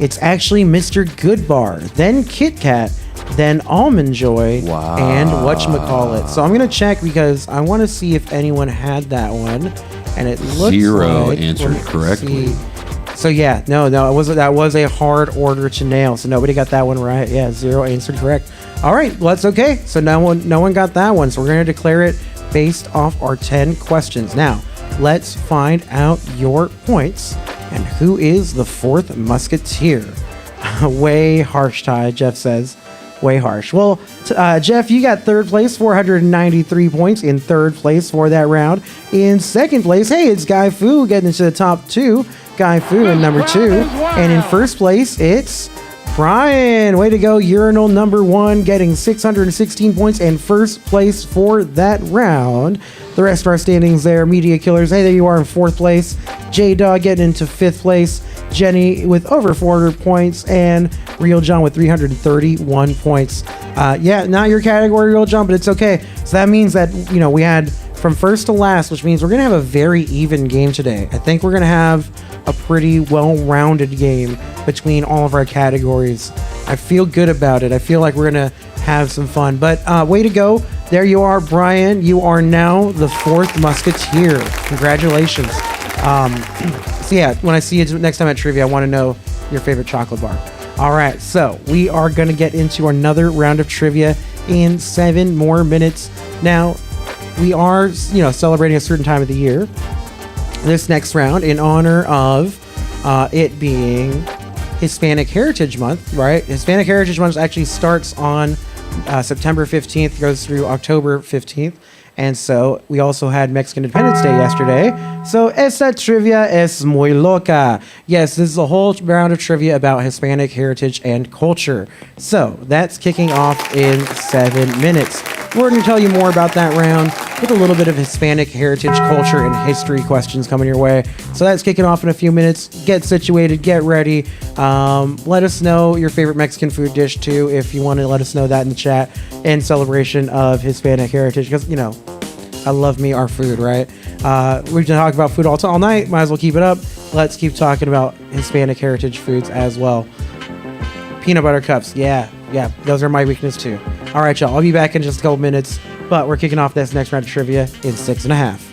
It's actually Mr. Goodbar, then Kit Kat, then Almond Joy, wow, and Whatchamacallit. So I'm gonna check because I want to see if anyone had that one, and it looks 0 like, answered correctly. So yeah, no, that was a hard order to nail. So nobody got that one right. Yeah, 0 answered correct. All right, well, that's okay. So no one got that one. So we're gonna declare it based off our 10 questions. Now, let's find out your points and who is the 4th musketeer. Way harsh, Ty, Jeff says. Way harsh. Well, Jeff, you got 3rd place, 493 points in 3rd place for that round. In 2nd place, hey, it's Guy Fu getting into the top 2. Guy Fu in number 2. And in 1st place, it's Brian. Way to go, urinal number 1, getting 616 points and 1st place for that round. The rest of our standings there, Media Killers, hey, there you are in 4th place. J-Dog getting into 5th place. Jenny with over 400 points, and Real John with 331 points. Yeah, not your category, Real John, but it's okay. So that means that, we had from first to last, which means we're going to have a very even game today. I think we're going to have a pretty well-rounded game between all of our categories. I feel good about it. I feel like we're going to have some fun. But way to go. There you are, Brian. You are now the 4th musketeer. Congratulations. So yeah, when I see you next time at trivia, I want to know your favorite chocolate bar. All right, so we are going to get into another round of trivia in 7 more minutes. Now, we are, celebrating a certain time of the year. This next round, in honor of it being Hispanic Heritage Month, right? Hispanic Heritage Month actually starts on September 15th, goes through October 15th. And so we also had Mexican Independence Day yesterday. So esta trivia es muy loca. Yes, this is a whole round of trivia about Hispanic heritage and culture. So that's kicking off in 7 minutes. We're going to tell you more about that round with a little bit of Hispanic heritage, culture, and history questions coming your way. So that's kicking off in a few minutes. Get situated, get ready. Let us know your favorite Mexican food dish too, if you want to let us know that in the chat, in celebration of Hispanic heritage, because, I love me our food, right? We've been talking about food all night. Might as well keep it up. Let's keep talking about Hispanic heritage foods as well. Peanut butter cups, yeah. Yeah, those are my weakness too. All right, y'all. I'll be back in just a couple minutes, but we're kicking off this next round of trivia in 6.5.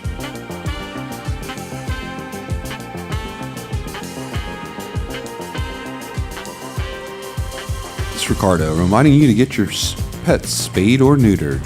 It's Ricardo reminding you to get your pets spayed or neutered.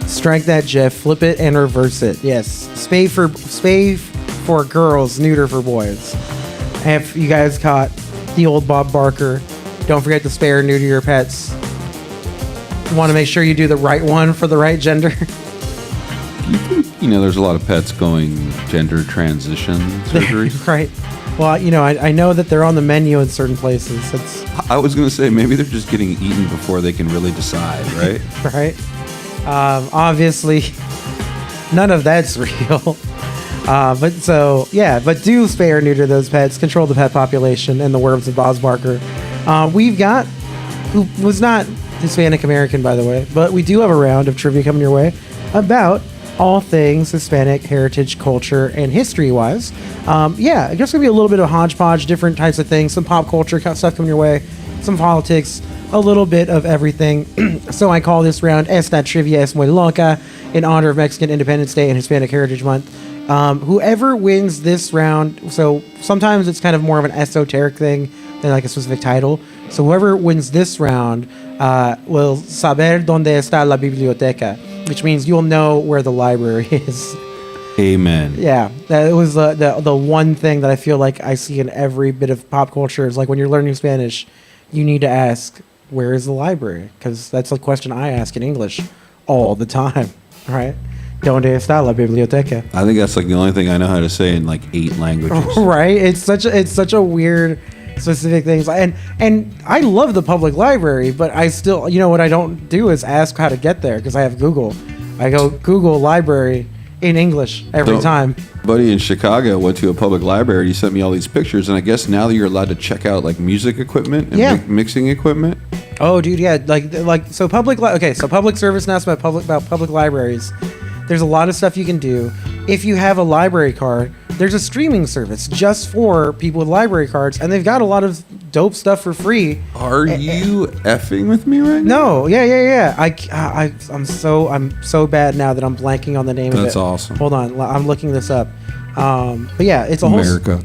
Strike that, Jeff. Flip it and reverse it. Yes. Spay for girls, neuter for boys. If you guys caught the old Bob Barker, don't forget to spay or neuter your pets. You want to make sure you do the right one for the right gender. You know, there's a lot of pets going gender transition surgery. Right. Well, you know, I know that they're on the menu in certain places. I was going to say, maybe they're just getting eaten before they can really decide, right? Right. Obviously, none of that's real. But do spay or neuter those pets. Control the pet population and the worms of Bob Barker. We've got, who was not Hispanic American, by the way, but we do have a round of trivia coming your way about all things Hispanic heritage, culture, and history-wise. It's just going to be a little bit of hodgepodge, different types of things, some pop culture stuff coming your way, some politics, a little bit of everything. So I call this round Esta Trivia es muy loca in honor of Mexican Independence Day and Hispanic Heritage Month. Whoever wins this round, so sometimes it's kind of more of an esoteric thing than like a specific title. So whoever wins this round will saber dónde está la biblioteca, which means you'll know where the library is. Amen. Yeah, that was the one thing that I feel like I see in every bit of pop culture is like when you're learning Spanish, you need to ask, where is the library? Because that's a question I ask in English all the time, right? ¿Dónde está la biblioteca? I think that's like the only thing I know how to say in like 8 languages. Right? It's such a weird specific thing. And I love the public library, but I still, you know, what I don't do is ask how to get there because I have Google. I go Google library in English every time. Buddy in Chicago went to a public library. He sent me all these pictures, and I guess now that you're allowed to check out like music equipment and mixing equipment. Oh, dude, yeah, so public. So public service announcement about public libraries. There's a lot of stuff you can do. If you have a library card, there's a streaming service just for people with library cards, and they've got a lot of dope stuff for free. Are you effing with me right now? No, yeah. I'm so bad now that I'm blanking on the name of it. That's awesome. Hold on, I'm looking this up. But yeah, it's a America.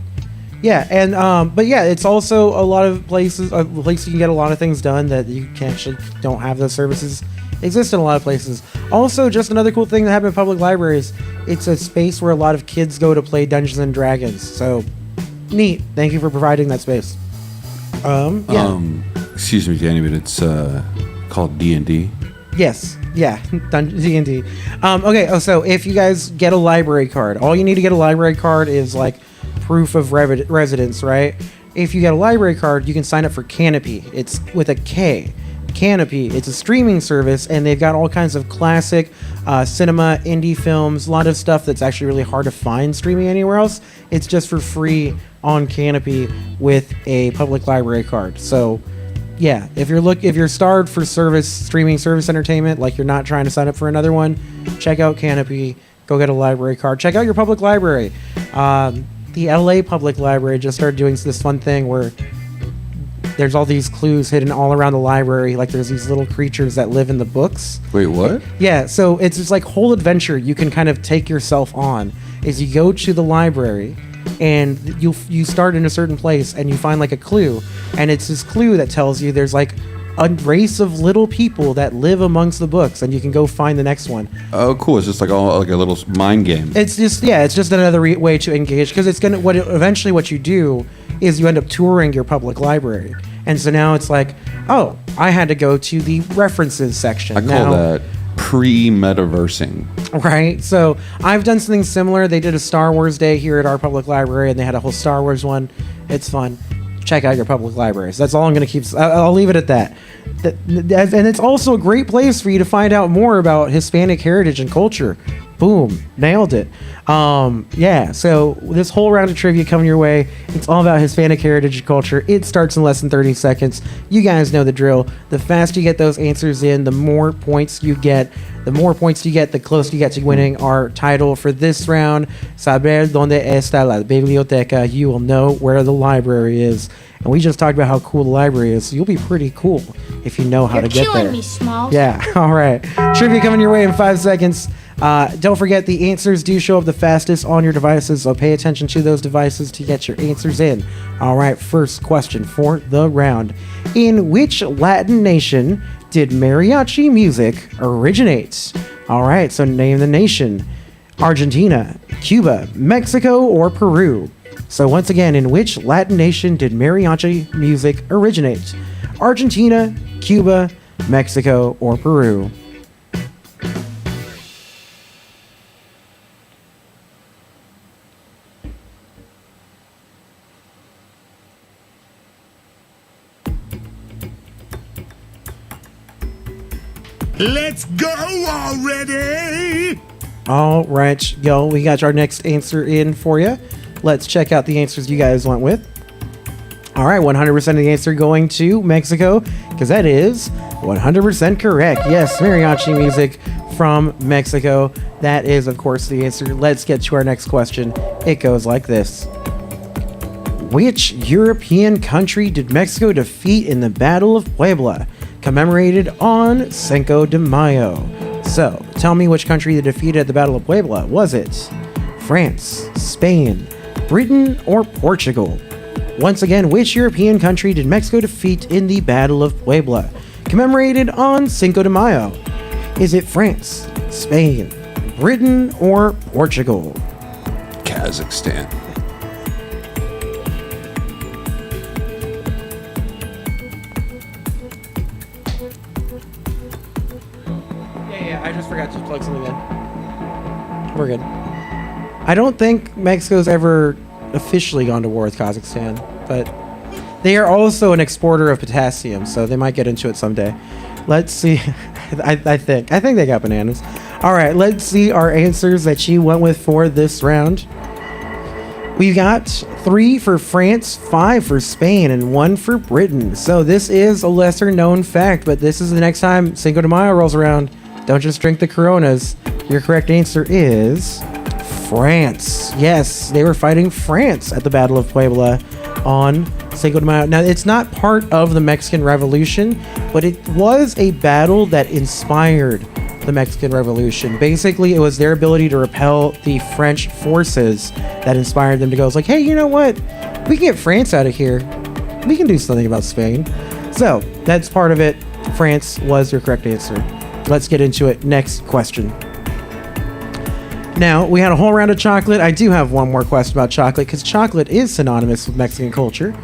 Yeah, and but yeah, it's also a lot of places. A place you can get a lot of things done that you can actually don't have those services exist in a lot of places. Also, just another cool thing that happened in public libraries. It's a space where a lot of kids go to play Dungeons and Dragons. So neat. Thank you for providing that space. Excuse me, Danny, but it's called D&D. Yes. Yeah. D&D. Okay. So if you guys get a library card, all you need to get a library card is like proof of residence, right? If you get a library card, you can sign up for Canopy. It's with a K. Canopy. It's a streaming service, and they've got all kinds of classic cinema, indie films, a lot of stuff that's actually really hard to find streaming anywhere else. It's just for free on Canopy with a public library card. So Yeah, if you're starved for streaming service entertainment, like you're not trying to sign up for another one, check out Canopy. Go get a library card. Check out your public library. The LA Public Library just started doing this fun thing where there's all these clues hidden all around the library. Like there's these little creatures that live in the books. Wait, what? Yeah, so it's this like whole adventure you can kind of take yourself on. Is you go to the library and you start in a certain place and you find like a clue, and it's this clue that tells you there's like a race of little people that live amongst the books, and you can go find the next one. Oh, cool! It's just like like a little mind game. It's just another way to engage, because it's gonna eventually what you do is you end up touring your public library, and so now it's like, oh, I had to go to the references section. I call that pre-metaversing. Right. So I've done something similar. They did a Star Wars day here at our public library, and they had a whole Star Wars one. It's fun. Check out your public libraries. That's all I'm going to keep. I'll leave it at that. And it's also a great place for you to find out more about Hispanic heritage and culture. Boom. Nailed it. Yeah. So this whole round of trivia coming your way. It's all about Hispanic heritage and culture. It starts in less than 30 seconds. You guys know the drill. The faster you get those answers in, the more points you get. The more points you get, the closer you get to winning our title for this round. Saber donde está la biblioteca. You will know where the library is. And we just talked about how cool the library is, so you'll be pretty cool if you know how to get there. You're killing me, Smalls. Yeah, all right. Trivia coming your way in 5 seconds. Don't forget, the answers do show up the fastest on your devices, so pay attention to those devices to get your answers in. All right, first question for the round. In which Latin nation did mariachi music originate? All right, so name the nation. Argentina, Cuba, Mexico, or Peru? So once again, in which Latin nation did mariachi music originate? Argentina, Cuba, Mexico, or Peru? Let's go already! All right, yo, we got our next answer in for you. Let's check out the answers you guys went with. All right, 100% of the answer going to Mexico, because that is 100% correct. Yes, mariachi music from Mexico. That is, of course, the answer. Let's get to our next question. It goes like this. Which European country did Mexico defeat in the Battle of Puebla, commemorated on Cinco de Mayo? So, tell me which country they defeated at the Battle of Puebla. Was it France, Spain, Britain, or Portugal? Once again, which European country did Mexico defeat in the Battle of Puebla, commemorated on Cinco de Mayo? Is it France, Spain, Britain, or Portugal? Kazakhstan. Yeah, I just forgot to plug something in. We're good. I don't think Mexico's ever officially gone to war with Kazakhstan, but they are also an exporter of potassium, so they might get into it someday. Let's see. I think they got bananas. All right, let's see our answers that you went with for this round. We got 3 for France, 5 for Spain, and 1 for Britain. So this is a lesser known fact, but this is the next time Cinco de Mayo rolls around. Don't just drink the Coronas. Your correct answer is France. Yes, they were fighting France at the Battle of Puebla on Cinco de Mayo. Now, it's not part of the Mexican Revolution, but it was a battle that inspired the Mexican Revolution. Basically, it was their ability to repel the French forces that inspired them to go. It's like, hey, you know what? We can get France out of here. We can do something about Spain. So, that's part of it. France was your correct answer. Let's get into it. Next question. Now, we had a whole round of chocolate. I do have one more question about chocolate, because chocolate is synonymous with Mexican culture.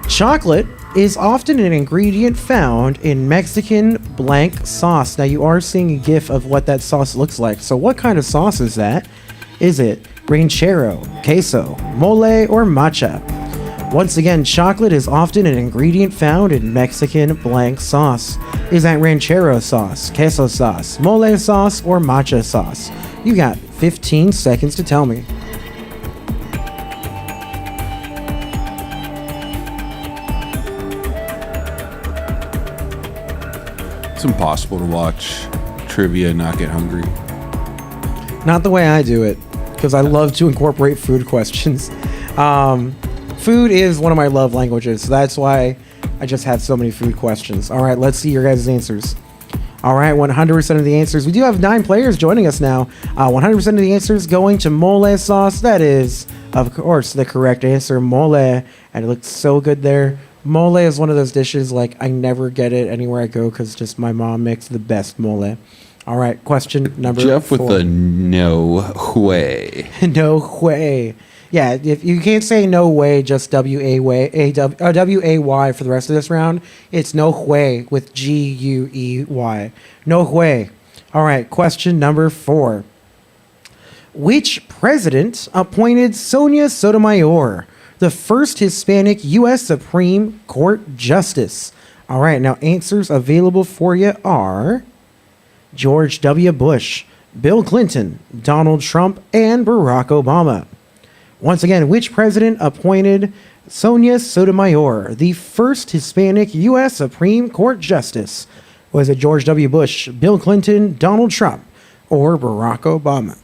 Chocolate is often an ingredient found in Mexican blank sauce. Now, you are seeing a GIF of what that sauce looks like. So what kind of sauce is that? Is it ranchero, queso, mole, or matcha? Once again, chocolate is often an ingredient found in Mexican blank sauce. Is that ranchero sauce, queso sauce, mole sauce, or matcha sauce? You got 15 seconds to tell me. It's impossible to watch trivia and not get hungry. Not the way I do it, because I love to incorporate food questions. Food is one of my love languages, so that's why I just have so many food questions. All right, let's see your guys' answers. All right, 100% of the answers. We do have 9 players joining us now. 100% of the answers going to mole sauce. That is, of course, the correct answer, mole. And it looks so good there. Mole is one of those dishes, like, I never get it anywhere I go because just my mom makes the best mole. All right, question number Jeff 4. with the no way. No way. Yeah, if you can't say no way, just W-A-Y for the rest of this round. It's no way with G-U-E-Y. No way. All right, question number 4. Which president appointed Sonia Sotomayor, the first Hispanic U.S. Supreme Court Justice? All right, now answers available for you are George W. Bush, Bill Clinton, Donald Trump, and Barack Obama. Once again, which president appointed Sonia Sotomayor, the first Hispanic U.S. Supreme Court Justice? Was it George W. Bush, Bill Clinton, Donald Trump, or Barack Obama?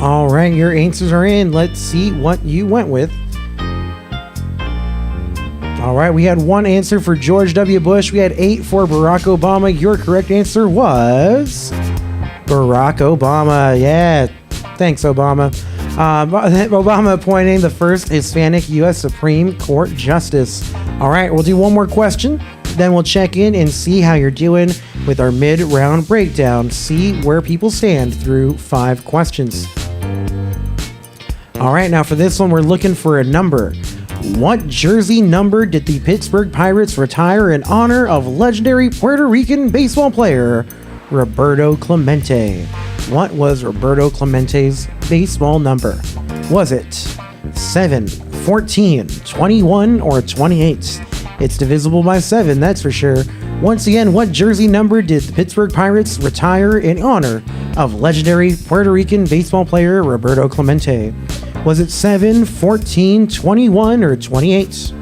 All right, your answers are in. Let's see what you went with. All right, we had 1 answer for George W. Bush. We had 8 for Barack Obama. Your correct answer was Barack Obama. Yeah, thanks, Obama. Obama appointing the first Hispanic U.S. Supreme Court Justice. All right, we'll do one more question. Then we'll check in and see how you're doing with our mid-round breakdown. See where people stand through 5 questions. All right, now for this one, we're looking for a number. What jersey number did the Pittsburgh Pirates retire in honor of legendary Puerto Rican baseball player Roberto Clemente? What was Roberto Clemente's baseball number? Was it 7, 14, 21, or 28? It's divisible by 7, that's for sure. Once again, what jersey number did the Pittsburgh Pirates retire in honor of legendary Puerto Rican baseball player Roberto Clemente? Was it 7, 14, 21, or 28?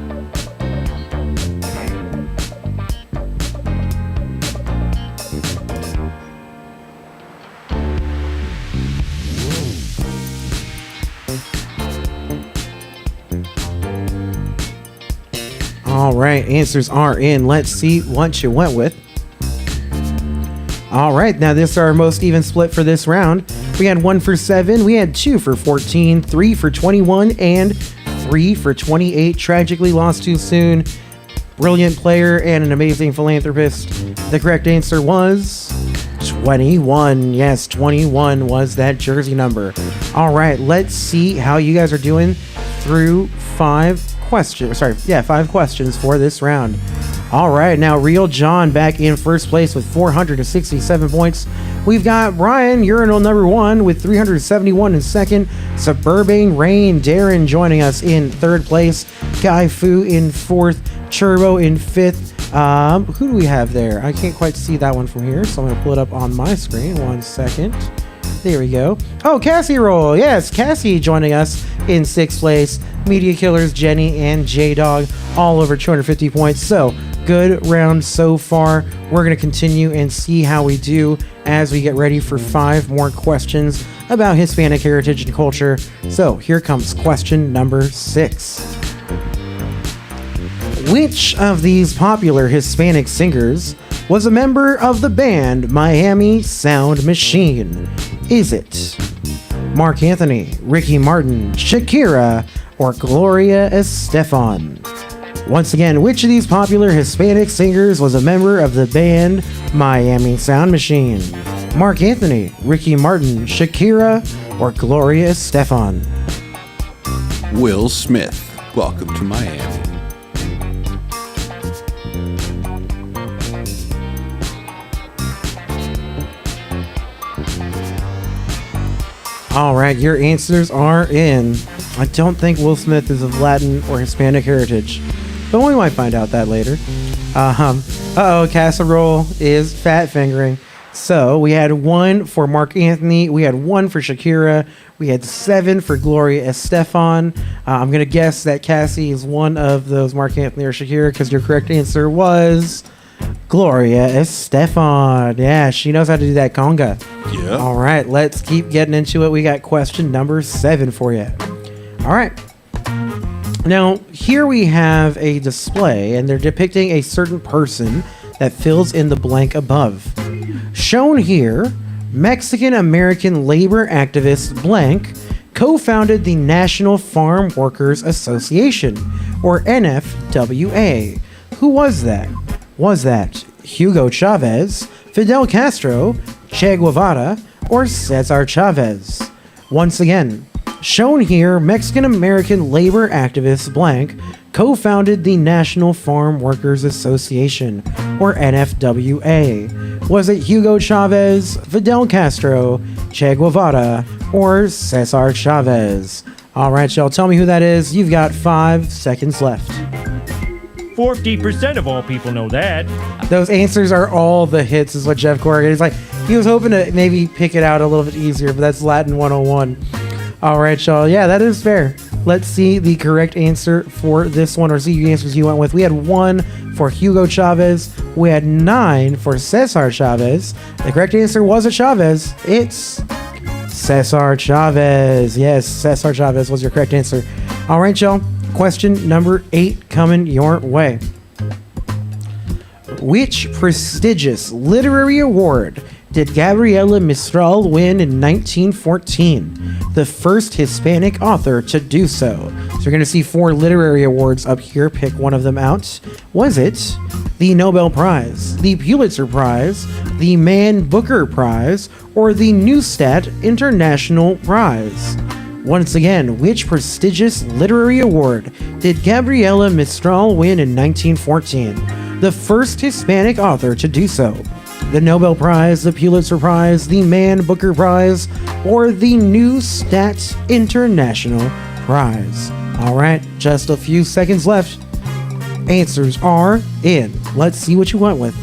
All right, answers are in. Let's see what you went with. All right, now this is our most even split for this round. We had 1 for 7, we had 2 for 14, 3 for 21, and 3 for 28. Tragically lost too soon. Brilliant player and an amazing philanthropist. The correct answer was 21. Yes, 21 was that jersey number. All right, let's see how you guys are doing through 5 questions. 5 questions for this round. All right, now Real John back in first place with 467 points. We've got Brian, urinal number 1 with 371 in second. Suburban Rain Darren joining us in third place. Guy Fu in fourth. Churbo in fifth. Who do we have there? I can't quite see that one from here, so I'm going to pull it up on my screen. 1 second. There we go. Oh, Cassie Roll. Yes, Cassie joining us in 6th place. Media Killers, Jenny, and J-Dog all over 250 points. So, good round so far. We're going to continue and see how we do as we get ready for 5 more questions about Hispanic heritage and culture. So, here comes question number 6. Which of these popular Hispanic singers was a member of the band Miami Sound Machine? Is it Mark Anthony, Ricky Martin, Shakira, or Gloria Estefan? Once again, which of these popular Hispanic singers was a member of the band Miami Sound Machine? Mark Anthony, Ricky Martin, Shakira, or Gloria Estefan? Will Smith, welcome to Miami. All right, your answers are in. I don't think Will Smith is of Latin or Hispanic heritage, but we might find out that later. Casserole is fat fingering. So we had 1 for Mark Anthony. We had 1 for Shakira. We had 7 for Gloria Estefan. I'm going to guess that Cassie is one of those Mark Anthony or Shakira because your correct answer was Gloria Estefan. Yeah, she knows how to do that conga. Yeah. All right, let's keep getting into it. We got question number 7 for you. All right. Now, here we have a display, and they're depicting a certain person that fills in the blank above. Shown here, Mexican-American labor activist blank co-founded the National Farm Workers Association, or NFWA. Who was that? Was that Hugo Chavez, Fidel Castro, Che Guevara, or Cesar Chavez? Once again, shown here, Mexican-American labor activist blank co-founded the National Farm Workers Association, or NFWA. Was it Hugo Chavez, Fidel Castro, Che Guevara, or Cesar Chavez? All right, y'all, tell me who that is. You've got 5 seconds left. 40% of all people know that. Those answers are all the hits, is what Jeff Corrigan is like. He was hoping to maybe pick it out a little bit easier, but that's Latin 101. All right, y'all. Yeah, that is fair. Let's see the correct answer for this one, or see the answers you went with. We had 1 for Hugo Chavez. We had 9 for Cesar Chavez. The correct answer wasn't Chavez. It's Cesar Chavez. Yes, Cesar Chavez was your correct answer. All right, y'all. Question number 8 coming your way. Which prestigious literary award did Gabriela Mistral win in 1914? The first Hispanic author to do so. So you're going to see 4 literary awards up here. Pick one of them out. Was it the Nobel Prize, the Pulitzer Prize, the Man Booker Prize, or the Neustadt International Prize? Once again, which prestigious literary award did Gabriela Mistral win in 1914? The first Hispanic author to do so. The Nobel Prize, the Pulitzer Prize, the Man Booker Prize, or the Neustadt International Prize. All right, just a few seconds left. Answers are in. Let's see what you went with.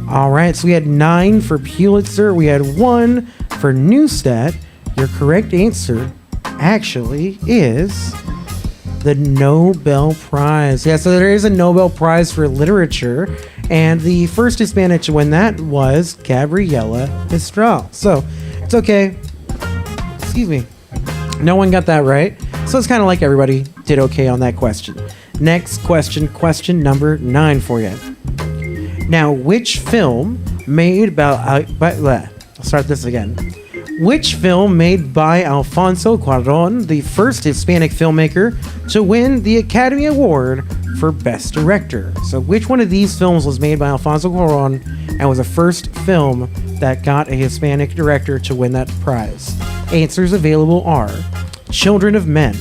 All right, so we had 9 for Pulitzer. We had 1 for Neustadt. Your correct answer actually is the Nobel Prize. Yeah, so there is a Nobel Prize for literature, and the first Hispanic to win that was Gabriela Mistral. So it's okay. Excuse me. No one got that right. So it's kind of like everybody did okay on that question. Next question, question number 9 for you. Now, which film made by I'll start this again. Which film made by Alfonso Cuarón, the first Hispanic filmmaker to win the Academy Award for Best Director? So which one of these films was made by Alfonso Cuarón and was the first film that got a Hispanic director to win that prize? Answers available are Children of Men,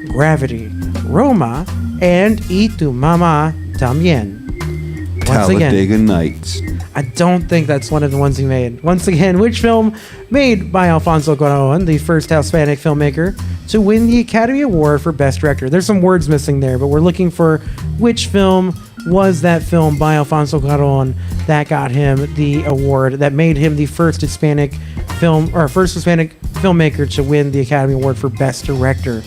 Gravity, Roma, and Y Tu Mama También. Talladega Nights. I don't think that's one of the ones he made. Once again, which film made by Alfonso Cuarón, the first Hispanic filmmaker, to win the Academy Award for Best Director? There's some words missing there, but we're looking for which film was that film by Alfonso Cuarón that got him the award, that made him the first Hispanic filmmaker to win the Academy Award for Best Director.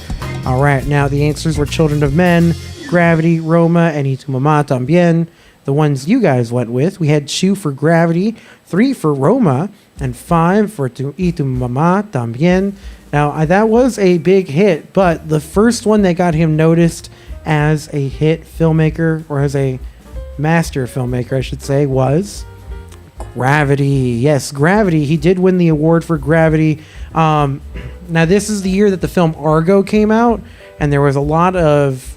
All right, now the answers were Children of Men, Gravity, Roma, and Y Tu Mama También. The ones you guys went with, we had 2 for Gravity, 3 for Roma, and 5 for Y Tu Mama También. Now, that was a big hit, but the first one that got him noticed as a hit filmmaker, or as a master filmmaker, I should say, was Gravity. Yes, Gravity. He did win the award for Gravity. Now, this is the year that the film Argo came out, and there was a lot of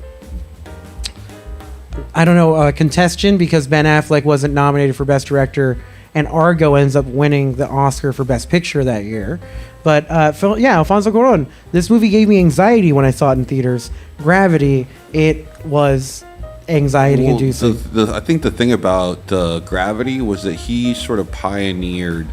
contention because Ben Affleck wasn't nominated for Best Director, and Argo ends up winning the Oscar for Best Picture that year. But Alfonso Cuarón. This movie gave me anxiety when I saw it in theaters. Gravity, it was anxiety-inducing. I think the thing about Gravity was that he sort of pioneered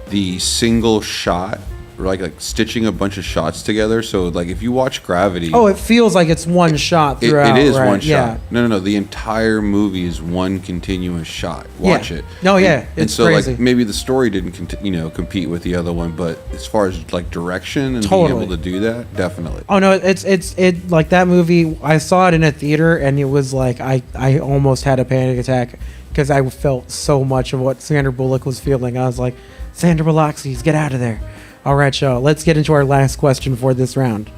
the single shot like stitching a bunch of shots together. So like if you watch Gravity, it feels like it's one shot throughout. It is right? one shot. Yeah. No. The entire movie is one continuous shot. Watch it. No, yeah, and so crazy. like maybe the story didn't compete with the other one, but as far as like direction and Totally. being able to do that, definitely. Oh no, it's like that movie. I saw it in a theater, and it was like I almost had a panic attack because I felt so much of what Sandra Bullock was feeling. I was like, Sandra Bullock, get out of there. All right, y'all. Let's get into our last question for this round.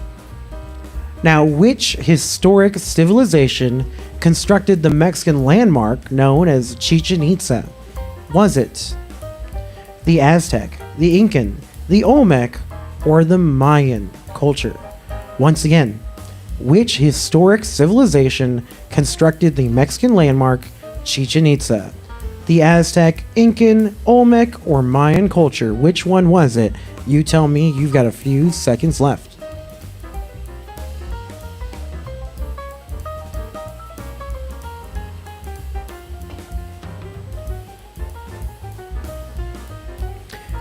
Now, which historic civilization constructed the Mexican landmark known as Chichen Itza? Was it the Aztec, the Incan, the Olmec, or the Mayan culture? Once again, which historic civilization constructed the Mexican landmark Chichen Itza? The Aztec, Incan, Olmec, or Mayan culture? Which one was it? You tell me. You've got a few seconds left.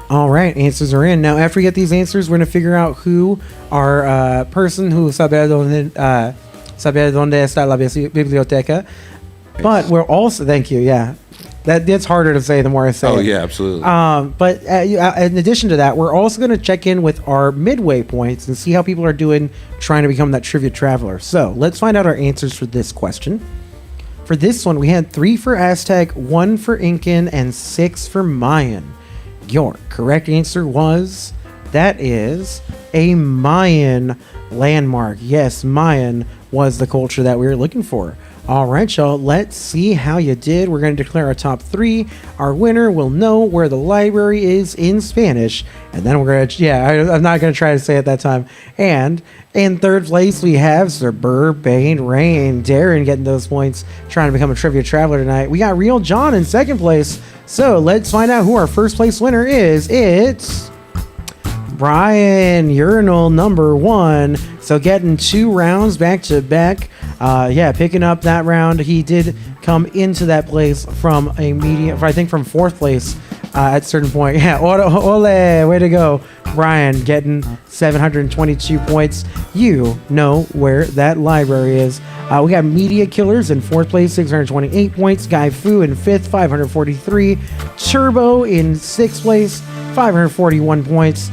All right, answers are in. Now, after we get these answers, we're going to figure out who our person who sabe donde está la biblioteca. But we're also, thank you, yeah. That's harder to say the more I say it. Oh, yeah, absolutely. But in addition to that, we're also going to check in with our midway points and see how people are doing trying to become that trivia traveler. So let's find out our answers for this question. For this one, we had 3 for Aztec, 1 for Incan, and 6 for Mayan. Your correct answer was, that is a Mayan landmark. Yes, Mayan was the culture that we were looking for. All right, y'all, let's see how you did. We're going to declare our top 3. Our winner will know where the library is in Spanish. And then we're going to, I'm not going to try to say it that time. And in third place, we have Suburban Rain. Darren getting those points, trying to become a trivia traveler tonight. We got Real John in second place. So let's find out who our first place winner is. It's Brian, Urinal number 1. So getting 2 rounds back to back. Picking up that round. He did come into that place from from 4th place at a certain point. Yeah, ole, way to go. Brian getting 722 points. You know where that library is. We got Media Killers in 4th place, 628 points. Guy Fu in 5th, 543. Turbo in 6th place, 541 points.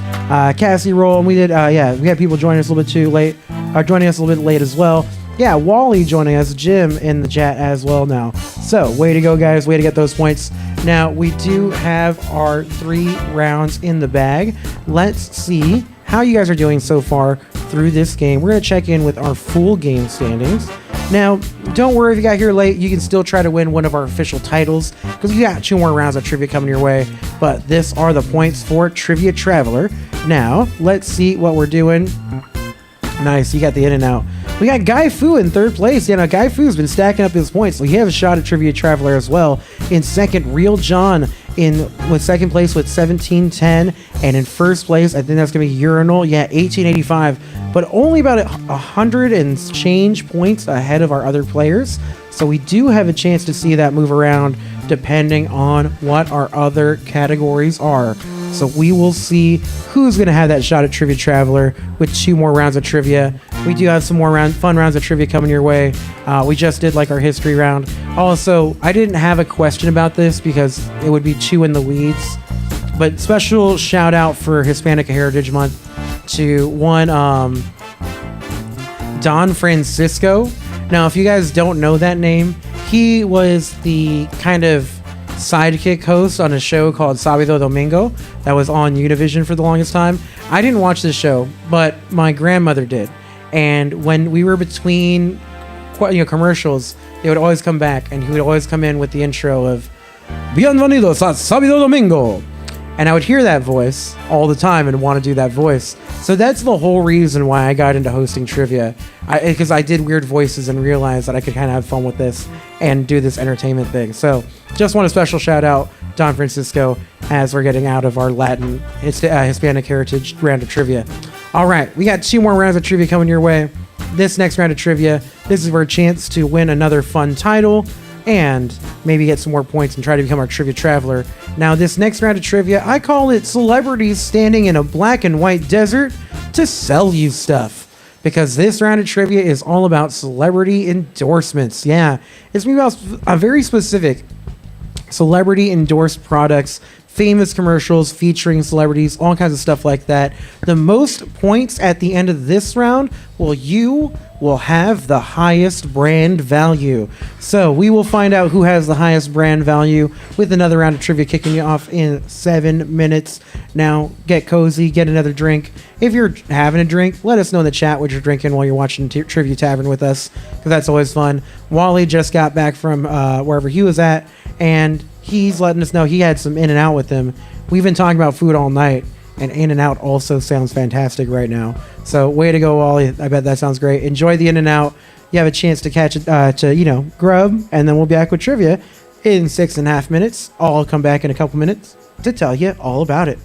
Cassie Roll, and we had people joining us a little bit too late. Joining us a little bit late as well. Yeah, Wally joining us, Jim in the chat as well now. So, way to go, guys. Way to get those points. Now, we do have our 3 rounds in the bag. Let's see how you guys are doing so far through this game. We're going to check in with our full game standings. Now, don't worry if you got here late. You can still try to win one of our official titles because you got 2 more rounds of trivia coming your way. But this are the points for Trivia Traveler. Now, let's see what we're doing. Nice, you got the in and out. We got Guy Fu in 3rd place. Yeah, now Guy Fu's been stacking up his points, so he has a shot at Trivia Traveler as well. In 2nd, Real John with 2nd place with 1710, and in 1st place, I think that's gonna be Urinal. Yeah, 1885, but only about 100 and change points ahead of our other players. So we do have a chance to see that move around depending on what our other categories are. So we will see who's going to have that shot at Trivia Traveler with 2 more rounds of trivia. We do have some more fun rounds of trivia coming your way. We just did like our history round. Also, I didn't have a question about this because it would be too in the weeds. But special shout out for Hispanic Heritage Month to one Don Francisco. Now, if you guys don't know that name, he was the kind of sidekick host on a show called Sábado Domingo that was on Univision for the longest time. I didn't watch this show, but my grandmother did. And when we were between commercials, they would always come back, and he would always come in with the intro of Bienvenidos a Sábado Domingo. And I would hear that voice all the time and want to do that voice. So that's the whole reason why I got into hosting trivia. Because I did weird voices and realized that I could kind of have fun with this and do this entertainment thing. So just want a special shout out, Don Francisco, as we're getting out of our Latin Hispanic Heritage round of trivia. All right, we got 2 more rounds of trivia coming your way. This next round of trivia, this is for a chance to win another fun title. and maybe get some more points and try to become our trivia traveler. Now, this next round of trivia, I call it celebrities standing in a black and white desert to sell you stuff. Because this round of trivia is all about celebrity endorsements. Yeah, it's going to be about a very specific celebrity endorsed products, famous commercials featuring celebrities, all kinds of stuff like that. The most points at the end of this round, well, you will have the highest brand value. So we will find out who has the highest brand value with another round of trivia kicking off in 7 minutes. Now, get cozy, get another drink. If you're having a drink, let us know in the chat what you're drinking while you're watching Trivia Tavern with us, because that's always fun. Wally just got back from wherever he was at, and he's letting us know he had some In-N-Out with him. We've been talking about food all night, and In-N-Out also sounds fantastic right now. So way to go, Wally. I bet that sounds great. Enjoy the In-N-Out. You have a chance to catch it, grub, and then we'll be back with trivia in 6.5 minutes. I'll come back in a couple minutes to tell you all about it.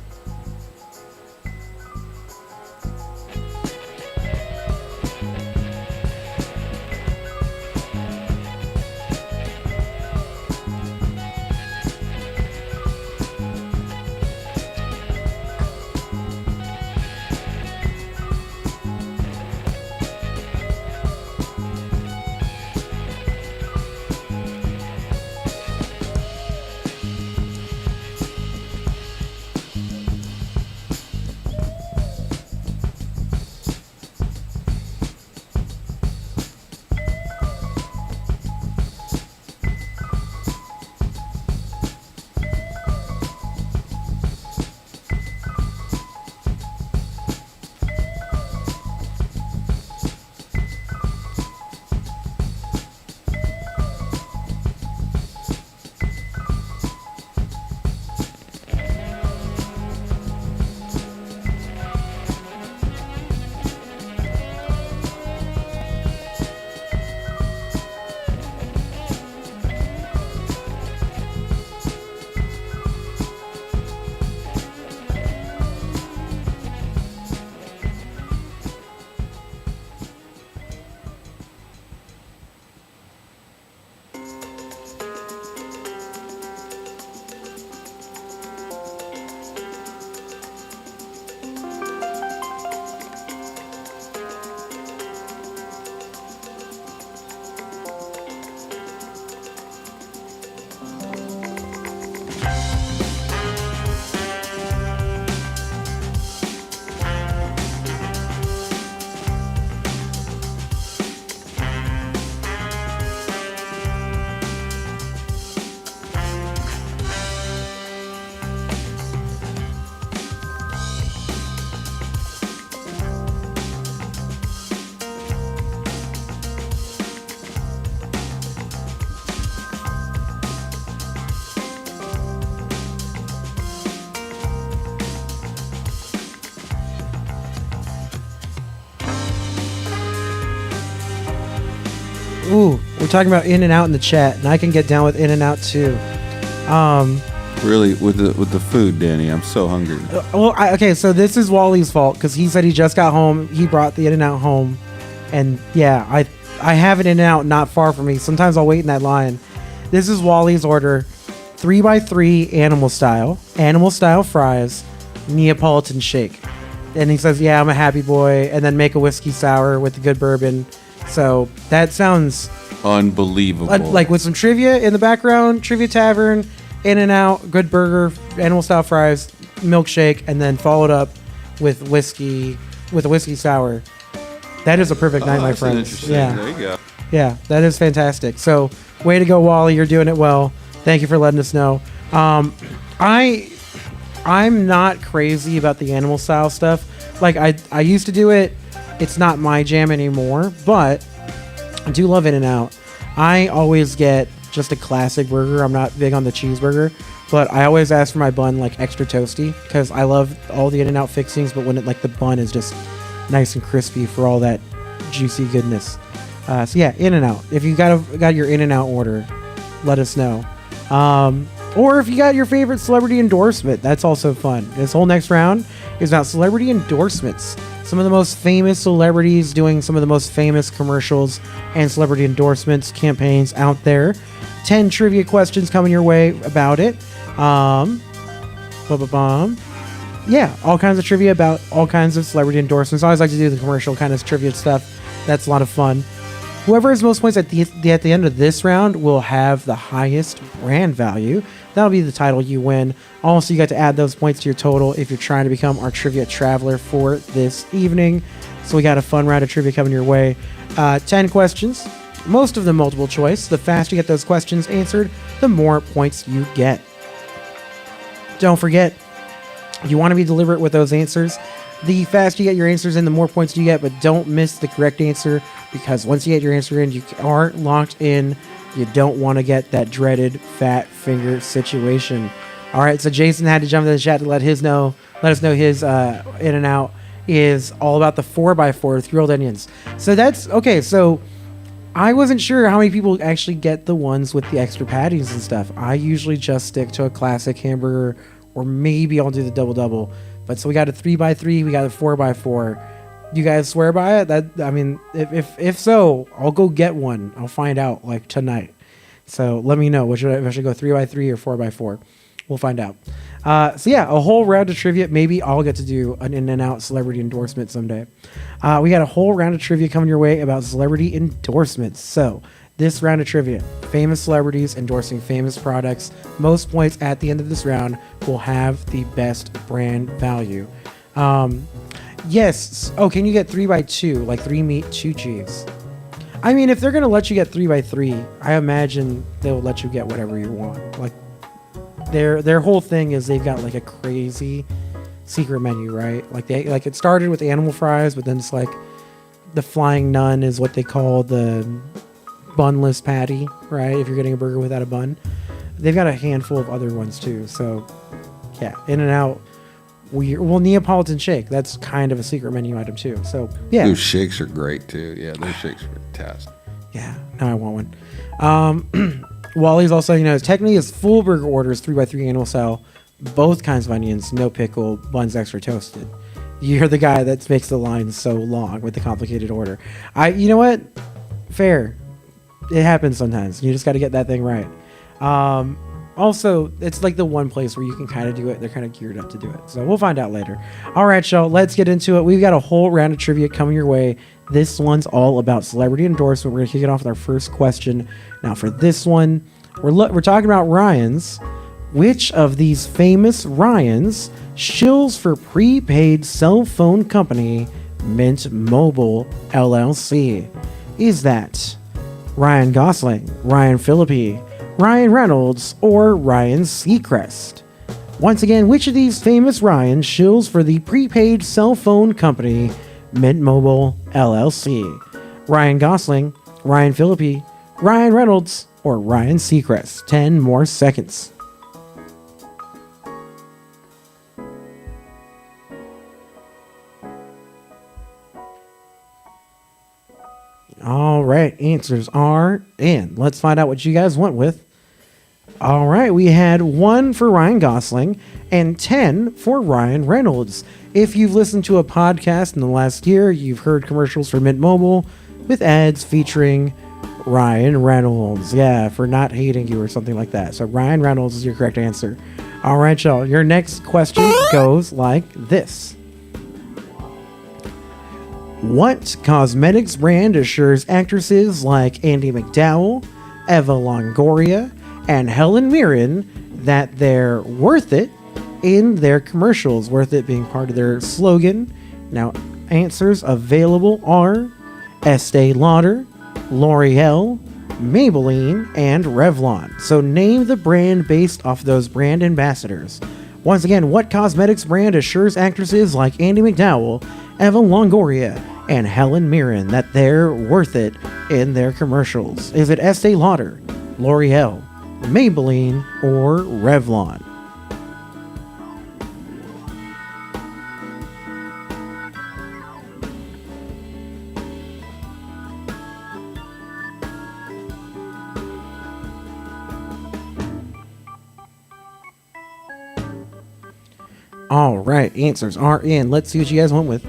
Ooh, we're talking about In-N-Out in the chat, and I can get down with In-N-Out too. Really, with the food, Danny, I'm so hungry. Okay, so this is Wally's fault because he said he just got home. He brought the In-N-Out home, and yeah, I have an In-N-Out not far from me. Sometimes I'll wait in that line. This is Wally's order: 3x3 animal style fries, Neapolitan shake. And he says, "Yeah, I'm a happy boy," and then make a whiskey sour with the good bourbon. So that sounds unbelievable. Like with some trivia in the background, Trivia Tavern, In-N-Out, good burger, animal style fries, milkshake, and then followed up with a whiskey sour. That is a perfect night, my friends. Yeah, there you go. Yeah, that is fantastic. So way to go, Wally. You're doing it well. Thank you for letting us know. I'm not crazy about the animal style stuff. Like I used to do it. It's not my jam anymore, but I do love In-N-Out. I always get just a classic burger. I'm not big on the cheeseburger, but I always ask for my bun like extra toasty because I love all the In-N-Out fixings, but when it like the bun is just nice and crispy for all that juicy goodness. So yeah, In-N-Out. If you got your In-N-Out order, let us know. Or if you got your favorite celebrity endorsement, that's also fun. This whole next round is about celebrity endorsements. Some of the most famous celebrities doing some of the most famous commercials and celebrity endorsements campaigns out there. 10 trivia questions coming your way about it. Yeah, all kinds of trivia about all kinds of celebrity endorsements. I always like to do the commercial kind of trivia stuff. That's a lot of fun. Whoever has most points at the end of this round will have the highest brand value. That'll be the title you win. Also, you got to add those points to your total if you're trying to become our trivia traveler for this evening. So we got a fun round of trivia coming your way. 10 questions, most of them multiple choice. The faster you get those questions answered, the more points you get. Don't forget, you want to be deliberate with those answers. The faster you get your answers in, the more points you get, but don't miss the correct answer, because once you get your answer in, you aren't locked in. You don't want to get that dreaded fat finger situation. All right, so Jason had to jump in the chat to let us know his in and out is all about the 4x4 grilled onions. So that's okay. So I wasn't sure how many people actually get the ones with the extra patties and stuff. I usually just stick to a classic hamburger, or maybe I'll do the double. But so we got a 3x3, we got a 4x4. You guys swear by it? If so, I'll go get one. I'll find out like tonight. So let me know if I should go 3x3 or 4x4. We'll find out. So yeah, a whole round of trivia. Maybe I'll get to do an In-N-Out celebrity endorsement someday. We got a whole round of trivia coming your way about celebrity endorsements. So this round of trivia, famous celebrities endorsing famous products. Most points at the end of this round will have the best brand value. Yes. Oh, can you get 3x2, like 3 meat, 2 cheese? I mean, if they're gonna let you get 3x3, I imagine they'll let you get whatever you want. Like their whole thing is they've got like a crazy secret menu, right? Like it started with animal fries, but then it's like the flying nun is what they call the bunless patty, right? If you're getting a burger without a bun. They've got a handful of other ones too. So yeah, In-N-Out. Neapolitan shake. That's kind of a secret menu item too. So yeah, those shakes are great too. Yeah, those shakes are fantastic. Yeah, now I want one. Wally's also, technically his full burger order is 3x3 animal style, both kinds of onions, no pickle, buns extra toasted. You're the guy that makes the line so long with the complicated order. You know what? Fair. It happens sometimes. You just got to get that thing right. Also, it's like the one place where you can kind of do it. They're kind of geared up to do it. So we'll find out later. All right, y'all, let's get into it. We've got a whole round of trivia coming your way. This one's all about celebrity endorsement. We're going to kick it off with our first question. Now, for this one, we're talking about Ryans. Which of these famous Ryans shills for prepaid cell phone company Mint Mobile LLC? Is that Ryan Gosling, Ryan Phillippe, Ryan Reynolds, or Ryan Seacrest? Once again, which of these famous Ryans shills for the prepaid cell phone company Mint Mobile LLC? Ryan Gosling, Ryan Phillippe, Ryan Reynolds, or Ryan Seacrest? 10 more seconds. All right, answers are in. Let's find out what you guys went with. All right, we had 1 for Ryan Gosling and 10 for Ryan Reynolds. If you've listened to a podcast in the last year, you've heard commercials for Mint Mobile with ads featuring Ryan Reynolds. Yeah, for not hating you or something like that. So Ryan Reynolds is your correct answer. All right, y'all. Your next question goes like this. What cosmetics brand assures actresses like Andie MacDowell, Eva Longoria, and Helen Mirren that they're worth it in their commercials? Worth it being part of their slogan. Now, answers available are Estee Lauder, L'Oreal, Maybelline, and Revlon. So name the brand based off those brand ambassadors. Once again, what cosmetics brand assures actresses like Andie MacDowell, Eva Longoria, and Helen Mirren that they're worth it in their commercials? Is it Estee Lauder, L'Oreal, Maybelline, or Revlon? All right, answers are in. Let's see what you guys went with.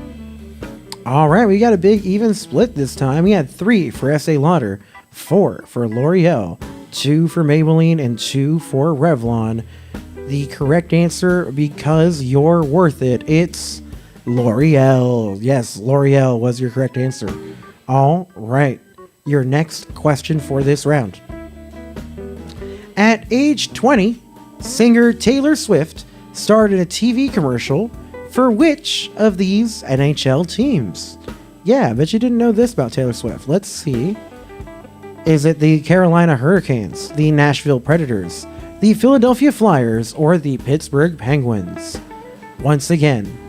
All right, we got a big even split this time. We had 3 for Estee Lauder, 4 for L'Oreal, 2 for Maybelline, and 2 for Revlon. The correct answer, because you're worth it, it's L'Oreal. Yes, L'Oreal was your correct answer. All right. Your next question for this round. At age 20, singer Taylor Swift starred in a TV commercial for which of these NHL teams? Yeah, I bet you didn't know this about Taylor Swift. Let's see. Is it the Carolina Hurricanes, the Nashville Predators, the Philadelphia Flyers, or the Pittsburgh Penguins? Once again,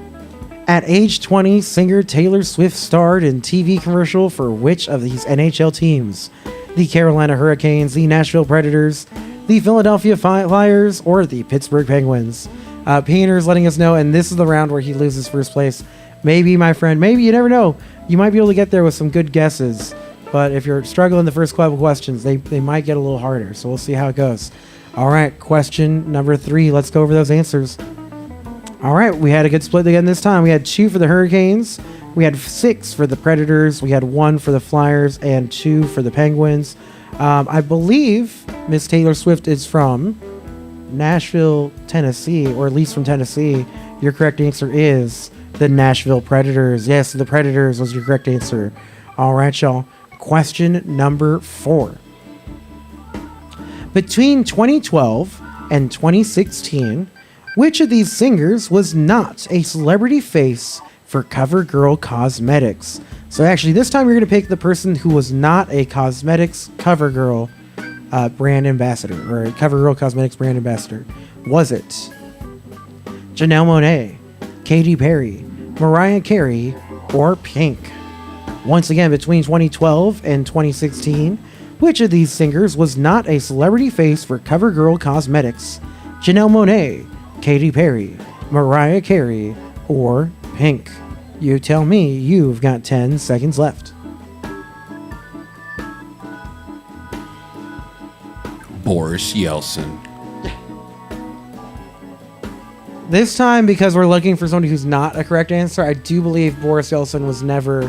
at age 20, singer Taylor Swift starred in TV commercial for which of these NHL teams? The Carolina Hurricanes, the Nashville Predators, the Philadelphia Flyers, or the Pittsburgh Penguins? Peter's letting us know, and this is the round where he loses first place. Maybe, my friend, maybe, you never know. You might be able to get there with some good guesses. But if you're struggling the first couple questions, they might get a little harder. So we'll see how it goes. All right, question number 3. Let's go over those answers. All right, we had a good split again this time. We had 2 for the Hurricanes. We had 6 for the Predators. We had 1 for the Flyers and 2 for the Penguins. I believe Miss Taylor Swift is from Nashville, Tennessee, or at least from Tennessee. Your correct answer is the Nashville Predators. Yes, the Predators was your correct answer. All right, y'all. Question number 4. Between 2012 and 2016, which of these singers was not a celebrity face for CoverGirl Cosmetics? So actually, this time you're going to pick the person who was not a cosmetics CoverGirl brand ambassador, or a CoverGirl Cosmetics brand ambassador. Was it Janelle Monáe, Katy Perry, Mariah Carey, or Pink? Once again, between 2012 and 2016, which of these singers was not a celebrity face for CoverGirl Cosmetics? Janelle Monáe, Katy Perry, Mariah Carey, or Pink? You tell me. You've got 10 seconds left. Boris Yeltsin. This time, because we're looking for somebody who's not a correct answer, I do believe Boris Yeltsin was never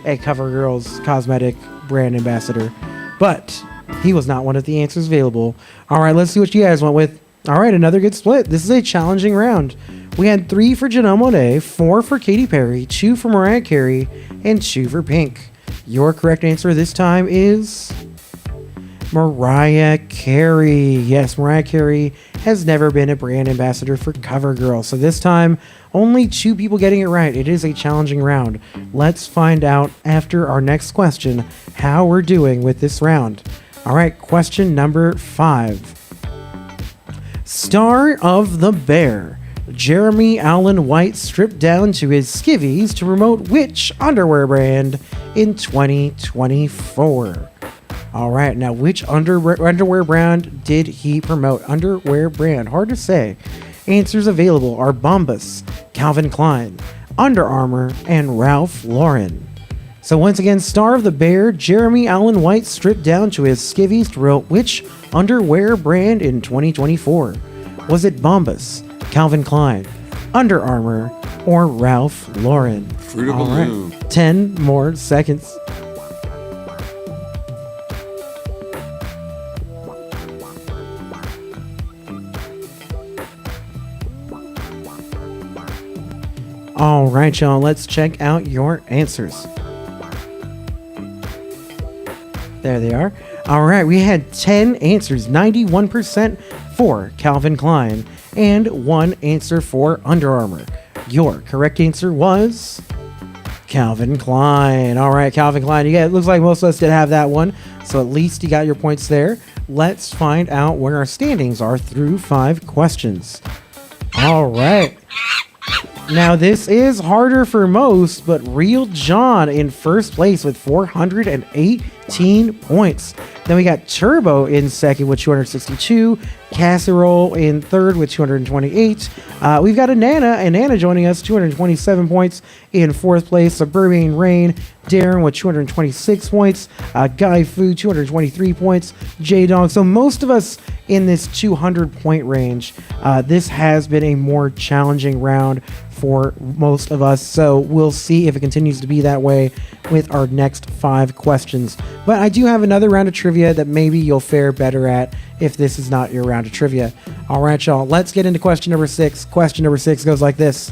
a CoverGirl's cosmetic brand ambassador, but he was not one of the answers available. All right, let's see what you guys went with. All right, another good split. This is a challenging round. We had 3 for Janelle Monáe, 4 for Katy Perry, 2 for Mariah Carey, and 2 for Pink. Your correct answer this time is Mariah Carey. Yes, Mariah Carey has never been a brand ambassador for CoverGirl. So this time, only 2 people getting it right. It is a challenging round. Let's find out after our next question how we're doing with this round. All right, question number 5. Star of The Bear, Jeremy Allen White stripped down to his skivvies to promote which underwear brand in 2024? All right, now which underwear brand did he promote? Underwear brand, hard to say. Answers available are Bombas, Calvin Klein, Under Armour, and Ralph Lauren. So once again, Star of The Bear, Jeremy Allen White stripped down to his skivvies to promote which underwear brand in 2024? Was it Bombas, Calvin Klein, Under Armour, or Ralph Lauren? Fruit of the Loom. 10 more seconds. All right, y'all, let's check out your answers. There they are. All right, we had 10 answers, 91% for Calvin Klein, and 1 answer for Under Armour. Your correct answer was Calvin Klein. All right, Calvin Klein. It looks like most of us did have that one, so at least you got your points there. Let's find out where our standings are through 5 questions. All right. Now, this is harder for most, but Real John in first place with 418 points. Then we got Turbo in second with 262. Casserole in third with 228. We've got Anana joining us, 227 points in fourth place. Suburban Rain, Darren with 226 points. Guy Fu, 223 points. J-Dog. So most of us in this 200-point range. This has been a more challenging round for most of us, so we'll see if it continues to be that way. with our next 5 questions. But I do have another round of trivia that maybe you'll fare better at if this is not your round of trivia. All right, y'all. Let's get into question number 6. Question number 6 goes like this.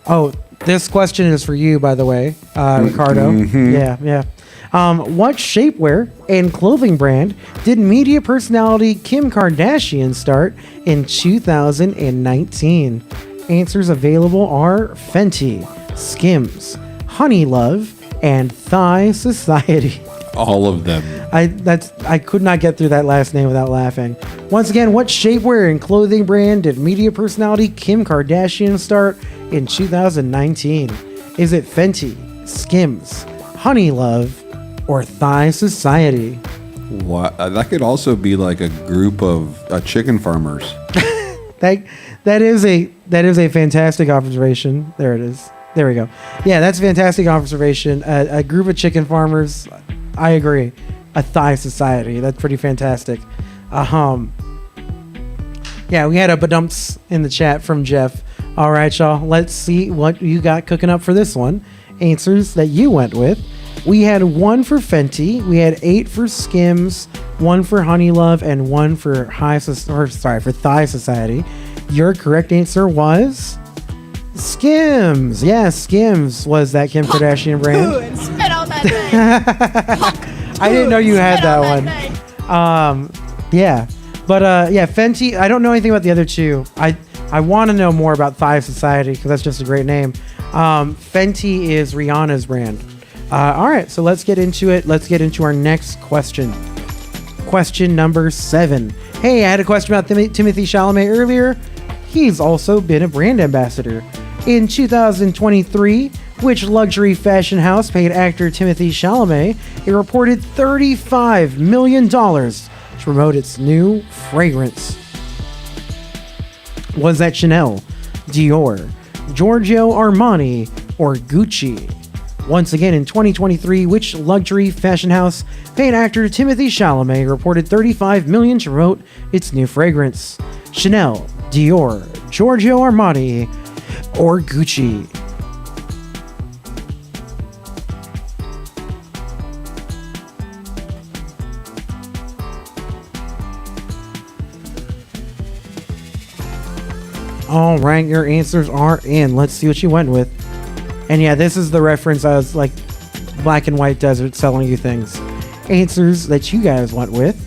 Oh, this question is for you, by the way, Ricardo. Mm-hmm. Yeah. What shapewear and clothing brand did media personality Kim Kardashian start in 2019? Answers available are Fenty, Skims, Honey Love, and Thigh Society. All of them. I could not get through that last name without laughing. Once again, what shapewear and clothing brand did media personality Kim Kardashian start in 2019? Is it Fenty, Skims, Honey Love, or Thigh Society? What? That could also be like a group of chicken farmers. That is a fantastic observation. There it is. There we go. Yeah, that's a fantastic observation. A group of chicken farmers. I agree. A Thigh Society. That's pretty fantastic. Yeah, we had a badumps in the chat from Jeff. All right, y'all. Let's see what you got cooking up for this one. Answers that you went with. We had 1 for Fenty. We had 8 for Skims, 1 for Honey Love, and 1 for Thigh Society. Your correct answer was Skims. Yeah, Skims was that Kim Kardashian brand. And spit on that name. I didn't know you had that one. Yeah. But yeah, Fenty, I don't know anything about the other two. I want to know more about Thigh Society because that's just a great name. Fenty is Rihanna's brand. All right, so let's get into it. Let's get into our next question. Question number 7. Hey, I had a question about Timothy Chalamet earlier. He's also been a brand ambassador. In 2023, which luxury fashion house paid actor Timothy Chalamet a reported $35 million to promote its new fragrance? Was that Chanel, Dior, Giorgio Armani, or Gucci? Once again, in 2023, which luxury fashion house paid actor Timothy Chalamet a reported $35 million to promote its new fragrance? Chanel, Dior, Giorgio Armani, or Gucci? All right, your answers are in. Let's see what you went with. And yeah, this is the reference I was like, Black and White Desert selling you things. Answers that you guys went with.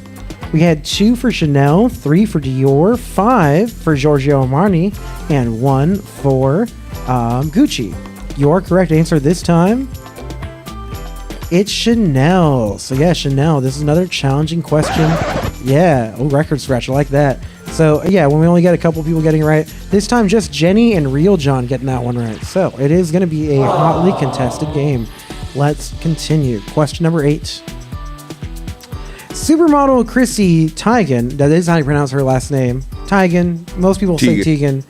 We had 2 for Chanel, 3 for Dior, 5 for Giorgio Armani, and 1 for Gucci. Your correct answer this time, it's Chanel. So yeah, Chanel. This is another challenging question. Yeah, oh, record scratch. I like that. So yeah, when we only get a couple people getting it right, this time just Jenny and Real John getting that one right. So it is going to be a hotly contested game. Let's continue. Question number 8. Supermodel Chrissy Teigen, that is how you pronounce her last name. Teigen. Most people say Teigen.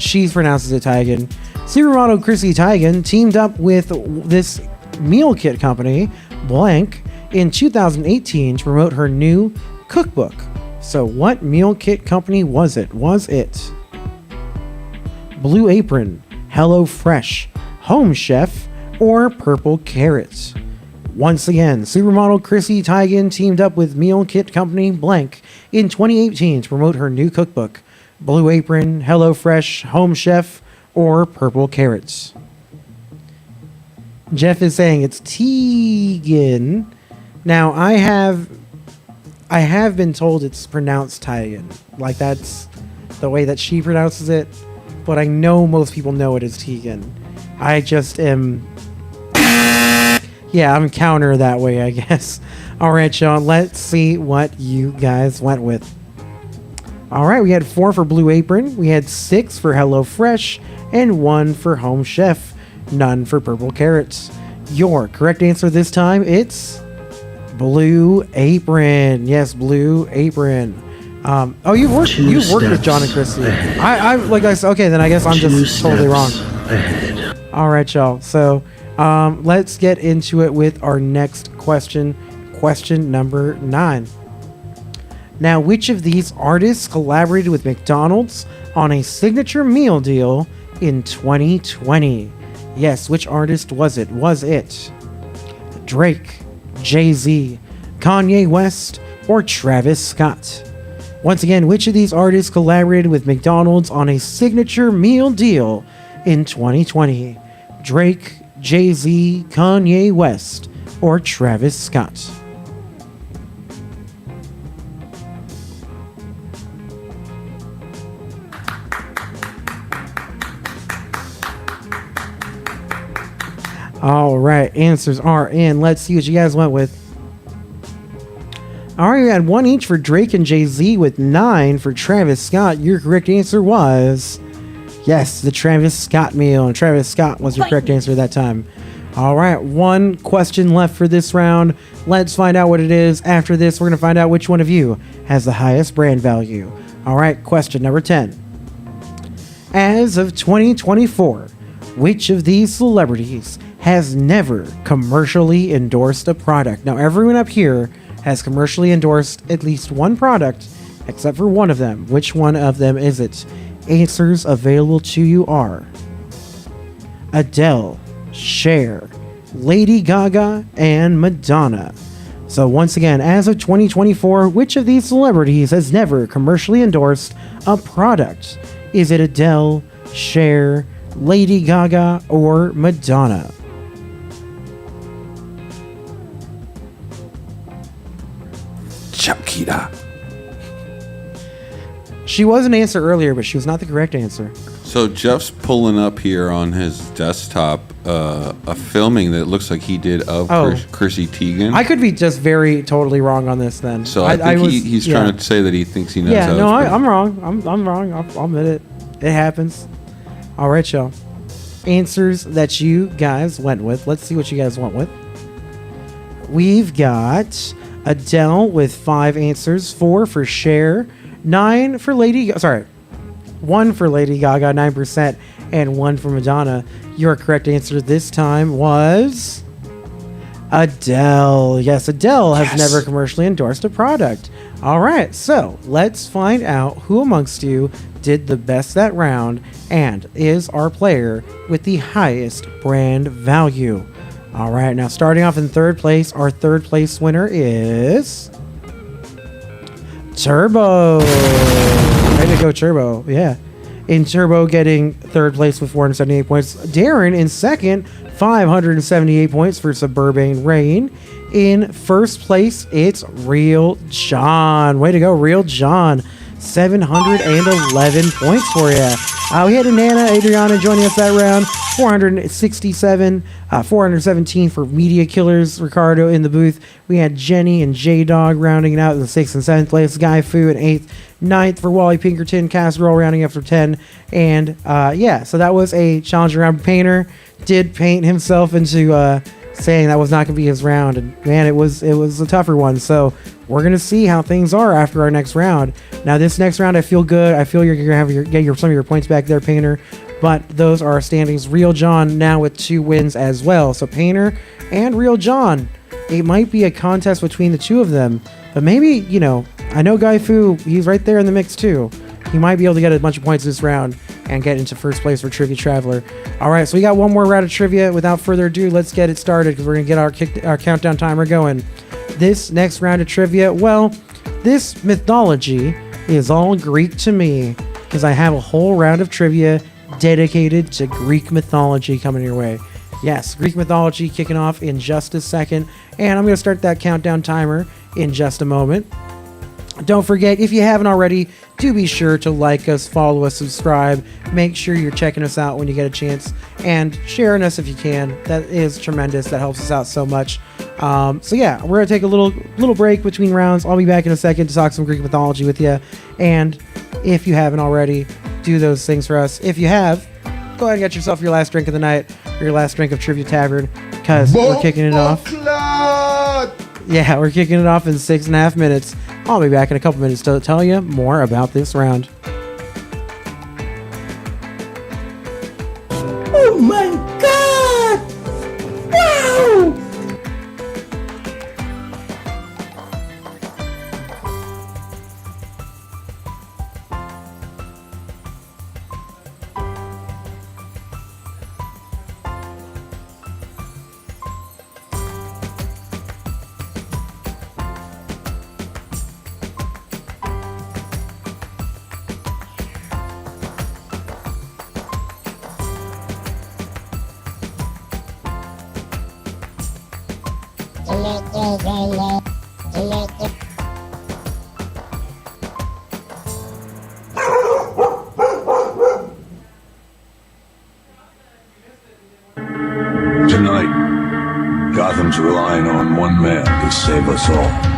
She pronounces it Teigen. Supermodel Chrissy Teigen teamed up with this meal kit company, Blank, in 2018 to promote her new cookbook. So what meal kit company was it? Was it Blue Apron, Hello Fresh, Home Chef, or Purple Carrot? Once again, supermodel Chrissy Teigen teamed up with meal kit company Blank in 2018 to promote her new cookbook. Blue Apron, Hello Fresh, Home Chef, or Purple Carrots? Jeff is saying it's Teigen. Now, I have been told it's pronounced Teigen. Like, that's the way that she pronounces it. But I know most people know it as Teigen. I just am... Yeah, I'm counter that way, I guess. All right, y'all. Let's see what you guys went with. All right, we had 4 for Blue Apron. We had 6 for Hello Fresh. And 1 for Home Chef. None for Purple Carrots. Your correct answer this time, it's Blue Apron. Yes, Blue Apron. Oh, you've worked with John and Christy. I like I said. Okay, then I guess I'm just totally wrong. All right, y'all. So let's get into it with our next question. Question number 9. Now, which of these artists collaborated with McDonald's on a signature meal deal in 2020? Yes, which artist was it? Was it Drake, Jay-Z, Kanye West, or Travis Scott? Once again, which of these artists collaborated with McDonald's on a signature meal deal in 2020? Drake, Jay-Z, Kanye West, or Travis Scott? All right, answers are in. Let's see what you guys went with. All right, you had 1 each for Drake and Jay-Z with 9 for Travis Scott. Your correct answer was, yes, the Travis Scott meal. And Travis Scott was your correct answer that time. All right, 1 question left for this round. Let's find out what it is. After this, we're going to find out which one of you has the highest brand value. All right, question number 10. As of 2024, which of these celebrities has never commercially endorsed a product? Now, everyone up here has commercially endorsed at least one product, except for one of them. Which one of them is it? Answers available to you are Adele, Cher, Lady Gaga, and Madonna. So once again, as of 2024, which of these celebrities has never commercially endorsed a product? Is it Adele, Cher, Lady Gaga, or Madonna? Shakira. She was an answer earlier, but she was not the correct answer. So Jeff's pulling up here on his desktop a filming that looks like he did of Chrissy Teigen. I could be just totally wrong on this then. So I think he's trying to say that he thinks he knows. Yeah, no, I'm wrong. I'm wrong. I'll admit it. It happens. All right, y'all. Answers that you guys went with. Let's see what you guys went with. We've got Adele with 5 answers, 4 for Cher, 9 for Sorry, 1 for Lady Gaga, 9%, and 1 for Madonna. Your correct answer this time was Adele. Yes, Adele has never commercially endorsed a product. All right, so let's find out who amongst you did the best that round and is our player with the highest brand value. All right, now starting off in 3rd place, our 3rd place winner is Turbo. Way to go, Turbo. Yeah. In Turbo getting 3rd place with 478 points. Darren in 2nd, 578 points for Suburban Rain. In 1st place, it's Real John. Way to go, Real John. 711 points for you. We had Nana Adriana joining us that round. 417 for Media Killers. Ricardo in the booth. We had Jenny and J-Dog rounding it out in the 6th and 7th place. Guy Fu in 8th. 9th for Wally Pinkerton. Casserole rounding up for 10. And so that was a challenge round. Painter did paint himself into saying that was not going to be his round. And man, it was a tougher one. So we're going to see how things are after our next round. Now, this next round, I feel good. I feel you're going to have some of your points back there, Painter. But those are our standings. Real John now with 2 wins as well. So Painter and Real John, it might be a contest between the two of them. But maybe, I know Guy Fu, he's right there in the mix too. He might be able to get a bunch of points this round and get into 1st place for Trivia Traveler. All right, so we got one more round of trivia. Without further ado, let's get it started because we're going to get our countdown timer going. This next round of trivia, well, this mythology is all Greek to me because I have a whole round of trivia dedicated to Greek mythology coming your way. Yes, Greek mythology kicking off in just a second, and I'm going to start that countdown timer in just a moment. Don't forget, if you haven't already, do be sure to like us, follow us, subscribe. Make sure you're checking us out when you get a chance and sharing us if you can. That is tremendous. That helps us out so much. We're going to take a little break between rounds. I'll be back in a second to talk some Greek mythology with you. And if you haven't already, do those things for us. If you have, go ahead and get yourself your last drink of the night or your last drink of Trivia Tavern because we're kicking it off. Yeah, we're kicking it off in 6.5 minutes. I'll be back in a couple minutes to tell you more about this round. Oh my God! Wow! Tonight, Gotham's relying on one man to save us all.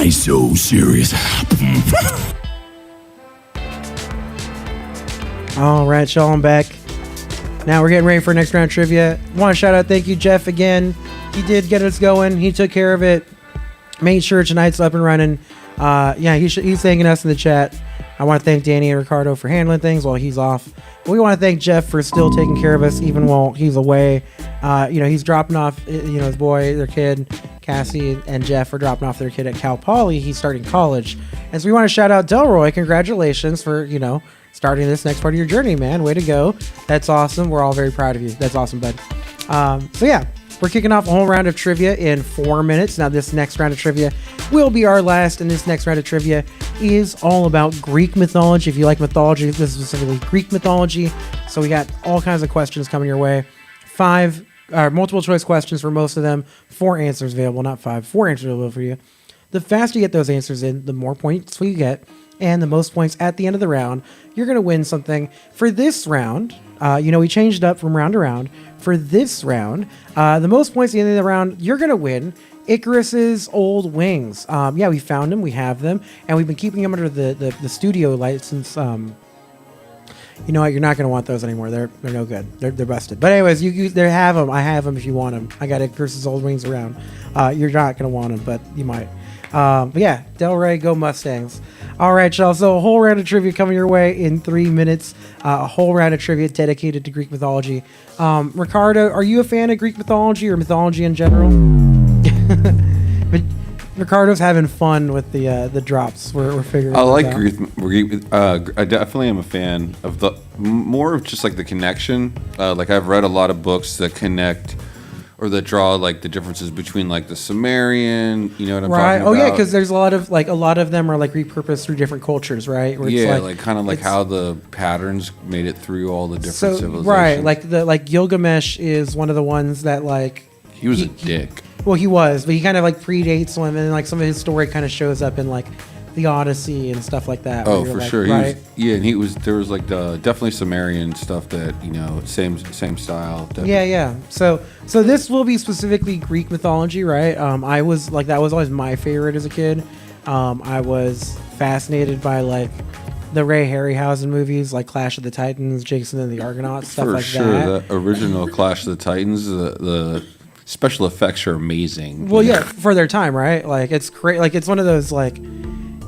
Why so serious? All right, y'all, I'm back. Now we're getting ready for next round of trivia. Want to shout out, thank you, Jeff, again. He did get us going. He took care of it. Made sure tonight's up and running. Yeah, he's thanking us in the chat. I want to thank Danny and Ricardo for handling things while he's off. But we want to thank Jeff for still taking care of us even while he's away. He's dropping off, his boy, their kid, Cassie and Jeff are dropping off their kid at Cal Poly. He's starting college. And so we want to shout out Delroy. Congratulations for, starting this next part of your journey, man. Way to go. That's awesome. We're all very proud of you. That's awesome, bud. So yeah, we're kicking off a whole round of trivia in 4 minutes. Now this next round of trivia will be our last, and this next round of trivia is all about Greek mythology. If you like mythology, this is specifically Greek mythology. So we got all kinds of questions coming your way. 5 multiple choice questions for most of them. 4 answers available, not 5. 4 answers available for you. The faster you get those answers in, the more points we get, and the most points at the end of the round, you're going to win something. For this round, we changed it up from round to round. For this round, the most points at the end of the round, you're going to win Icarus's old wings. We found them, we have them, and we've been keeping them under the studio license. You know what? You're not going to want those anymore. They're no good. They're busted. But anyways, they have them. I have them if you want them. I got Icarus's old wings around. You're not going to want them, but you might. But yeah, Del Rey, go Mustangs. All right, y'all. So a whole round of trivia coming your way in 3 minutes. A whole round of trivia dedicated to Greek mythology. Ricardo, are you a fan of Greek mythology or mythology in general? But Ricardo's having fun with the drops. We're figuring. I like Greek. I definitely am a fan of more of just like the connection. Like I've read a lot of books that connect or that draw like the differences between like the Sumerian. You know what I'm talking about? Oh yeah, because there's a lot of them are like repurposed through different cultures, right? Where it's kind of like how the patterns made it through all the different civilizations. Right, like Gilgamesh is one of the ones that like he was a dick. Well, he was, but he kind of like predates him, and like some of his story kind of shows up in like the Odyssey and stuff like that. Oh, for sure. Right? There was like definitely Sumerian stuff that same style. Definitely. Yeah. So this will be specifically Greek mythology, right? I was like that was always my favorite as a kid. I was fascinated by like the Ray Harryhausen movies, like Clash of the Titans, Jason and the Argonauts, stuff like that. For sure, the original Clash of the Titans, the special effects are amazing. Well, yeah, for their time, right? Like it's great. Like it's one of those like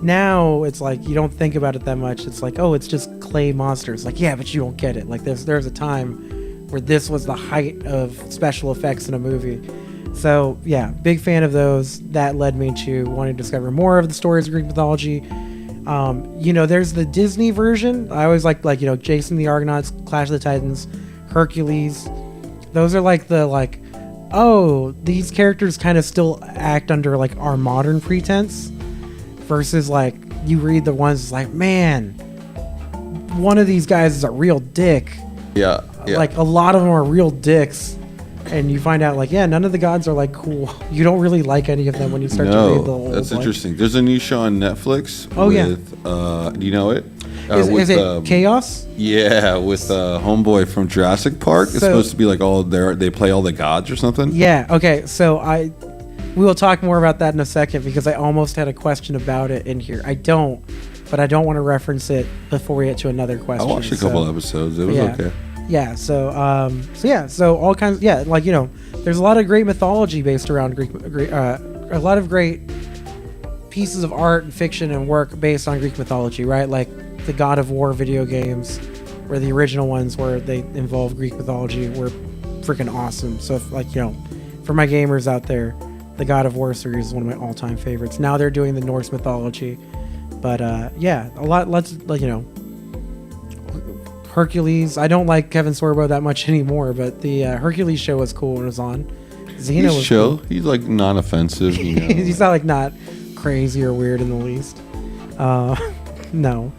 now it's like you don't think about it that much. It's like, oh, it's just clay monsters. Like, yeah, but you don't get it. Like there's a time where this was the height of special effects in a movie. So yeah, big fan of those. That led me to wanting to discover more of the stories of Greek mythology. There's the Disney version. I always like Jason the Argonauts, Clash of the Titans, Hercules. Those are like oh, these characters kind of still act under like our modern pretense versus like you read the ones like, man, one of these guys is a real dick. Yeah. Like a lot of them are real dicks. And you find out like, yeah, none of the gods are like cool. You don't really like any of them when you start to read the old. That's interesting. There's a new show on Netflix. Oh, do you know it? Is it Chaos? Yeah, with homeboy from Jurassic Park. It's supposed to be like they play all the gods or something. Yeah. Okay. So we will talk more about that in a second because I almost had a question about it in here. I don't want to reference it before we get to another question. I watched a couple episodes. It was okay. Yeah. So all kinds. Yeah, like there's a lot of great mythology based around a lot of great pieces of art and fiction and work based on Greek mythology, right? Like the God of War video games, where the original ones where they involve Greek mythology were freaking awesome. So if, for my gamers out there, the God of War series is one of my all-time favorites. Now they're doing the Norse mythology, but Hercules. I don't like Kevin Sorbo that much anymore, but the Hercules show was cool when it was on. Xena was chill. Cool. He's like non-offensive. He's not crazy or weird in the least. No.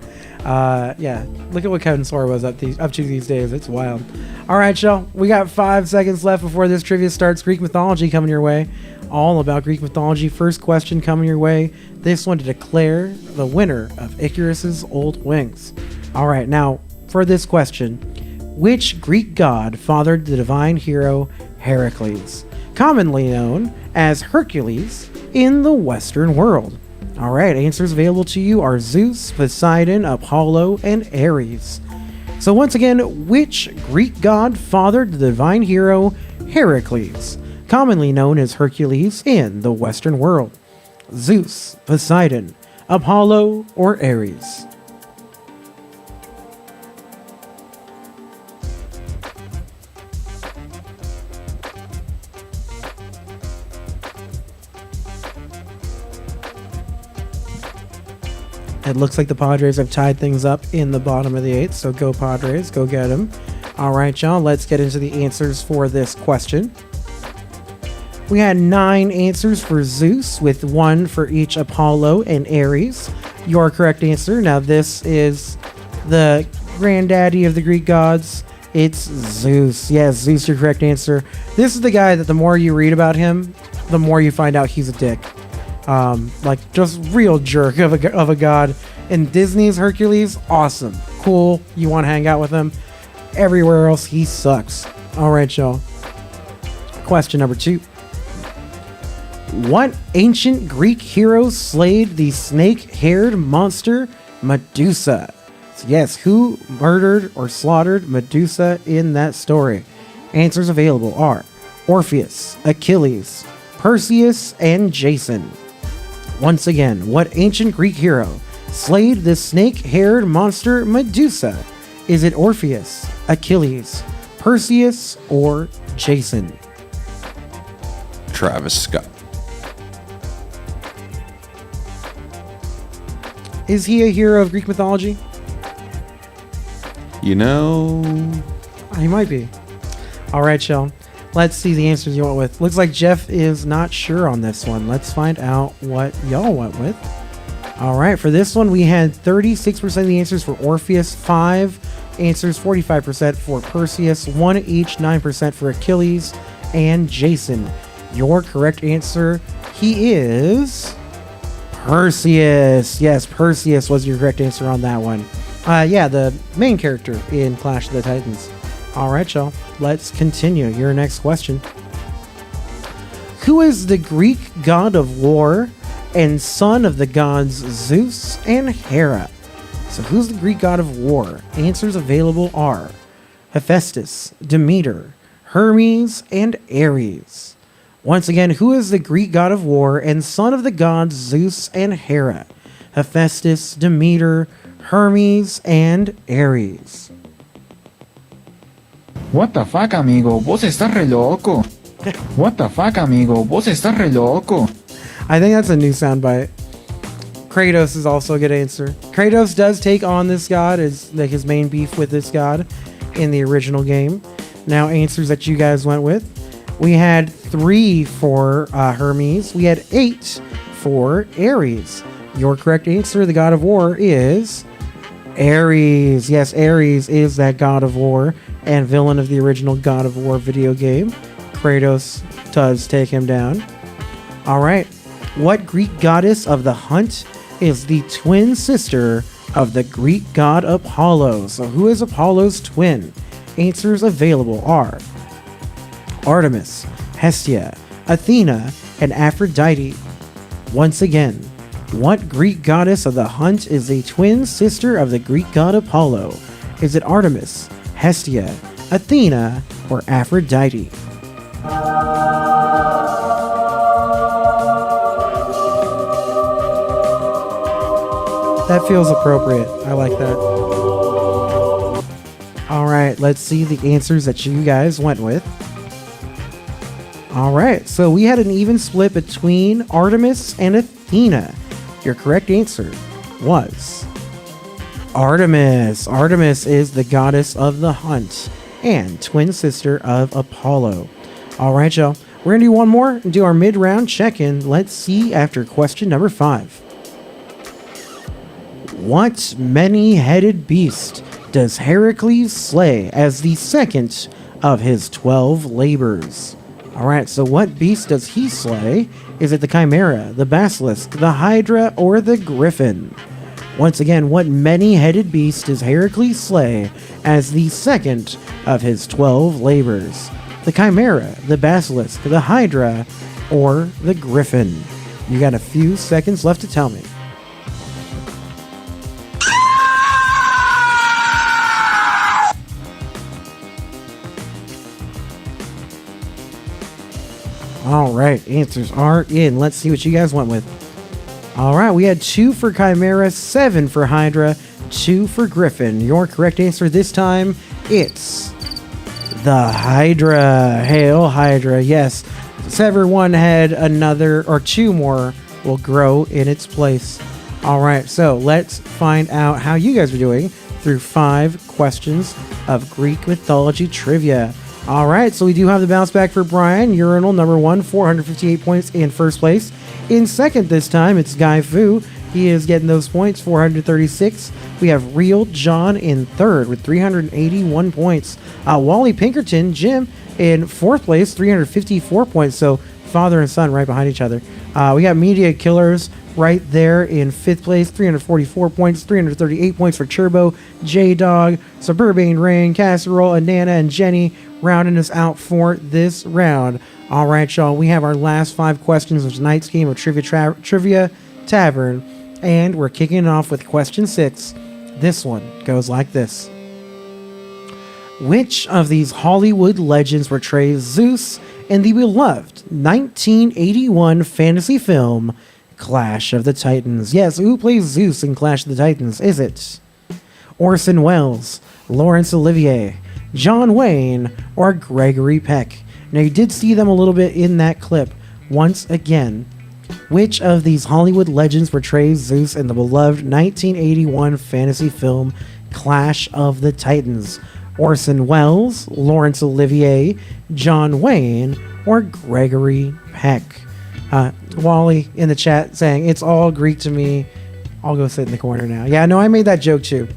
Yeah. Look at what Kevin Sorbo's up to these days. It's wild. All right, y'all. We got 5 seconds left before this trivia starts. Greek mythology coming your way. All about Greek mythology. First question coming your way. This one to declare the winner of Icarus's Old Wings. All right. Now, for this question, which Greek god fathered the divine hero Heracles, commonly known as Hercules in the Western world? All right, answers available to you are Zeus, Poseidon, Apollo, and Ares. So once again, which Greek god fathered the divine hero Heracles, commonly known as Hercules in the Western world? Zeus, Poseidon, Apollo, or Ares? It looks like the Padres have tied things up in the bottom of the 8th, so go Padres, go get them. All right, y'all, let's get into the answers for this question. We had 9 answers for Zeus, with 1 for each Apollo and Ares. Your correct answer. Now, this is the granddaddy of the Greek gods. It's Zeus. Yes, Zeus, your correct answer. This is the guy that the more you read about him, the more you find out he's a dick. Just real jerk of a god. In Disney's Hercules, awesome, cool. You want to hang out with him. Everywhere else, he sucks. All right, y'all. Question number 2. What ancient Greek hero slayed the snake-haired monster Medusa? So yes, who murdered or slaughtered Medusa in that story? Answers available are Orpheus, Achilles, Perseus, and Jason. Once again, what ancient Greek hero slayed the snake-haired monster Medusa? Is it Orpheus, Achilles, Perseus, or Jason? Travis Scott. Is he a hero of Greek mythology? He might be. All right, y'all. Let's see the answers you went with. Looks like Jeff is not sure on this one. Let's find out what y'all went with. All right, for this one, we had 36% of the answers for Orpheus, 5 answers, 45% for Perseus, 1 each, 9% for Achilles, and Jason. Your correct answer, he is Perseus. Yes, Perseus was your correct answer on that one. The main character in Clash of the Titans. All right, y'all. Let's continue. Your next question. Who is the Greek god of war and son of the gods Zeus and Hera? So who's the Greek god of war? Answers available are Hephaestus, Demeter, Hermes, and Ares. Once again, who is the Greek god of war and son of the gods Zeus and Hera? Hephaestus, Demeter, Hermes, and Ares. What the fuck, amigo? Vos estás re loco. What the fuck, amigo? Vos estás re loco. I think that's a new soundbite. Kratos is also a good answer. Kratos does take on this god as like his main beef with this god in the original game. Now, answers that you guys went with. We had 3 for Hermes. We had 8 for Ares. Your correct answer, the god of war, is Ares. Yes, Ares is that god of war and villain of the original God of War video game. Kratos does take him down. All right. What Greek goddess of the hunt is the twin sister of the Greek god Apollo? So who is Apollo's twin? Answers available are Artemis, Hestia, Athena, and Aphrodite. Once again, what Greek goddess of the hunt is the twin sister of the Greek god Apollo? Is it Artemis, Hestia, Athena, or Aphrodite? That feels appropriate. I like that. All right, let's see the answers that you guys went with. All right, so we had an even split between Artemis and Athena. Your correct answer was Artemis. Artemis is the goddess of the hunt and twin sister of Apollo. All right, y'all. We're going to do one more and do our mid-round check-in. Let's see after question number 5. What many-headed beast does Heracles slay as the second of his 12 labors? All right, so what beast does he slay? Is it the Chimera, the Basilisk, the Hydra, or the Griffin? Once again, what many-headed beast does Heracles slay as the second of his 12 labors? The Chimera, the Basilisk, the Hydra, or the Griffin? You got a few seconds left to tell me. All right, answers are in. Let's see what you guys went with. All right, we had 2 for Chimera, 7 for Hydra, 2 for Griffin. Your correct answer this time, it's the Hydra. Hail Hydra. Yes, sever one head, another or 2 more will grow in its place. All right, so let's find out how you guys are doing through 5 questions of Greek mythology trivia. All right, so we do have the bounce back for Brian. Urinal number 1, 458 points in first place. In second this time, it's Guy Fu. He is getting those points, 436. We have Real John in third with 381 points. Wally Pinkerton, Jim, in fourth place, 354 points. So father and son right behind each other. We got Media Killers right there in fifth place, 344 points, 338 points for Turbo, J-Dog, Suburban Rain, Casserole, Anana, and Jenny rounding us out for this round. All right, y'all, we have our last 5 questions of tonight's game of Trivia Tavern, and we're kicking it off with question 6. This one goes like this. Which of these Hollywood legends portrays Zeus in the beloved 1981 fantasy film Clash of the Titans? Yes, who plays Zeus in Clash of the Titans? Is it Orson Welles, Laurence Olivier, John Wayne, or Gregory Peck? Now, you did see them a little bit in that clip. Once again, which of these Hollywood legends portrays Zeus in the beloved 1981 fantasy film Clash of the Titans? Orson Welles, Laurence Olivier, John Wayne, or Gregory Peck? Wally in the chat saying, it's all Greek to me. I'll go sit in the corner now. Yeah, no, I made that joke too.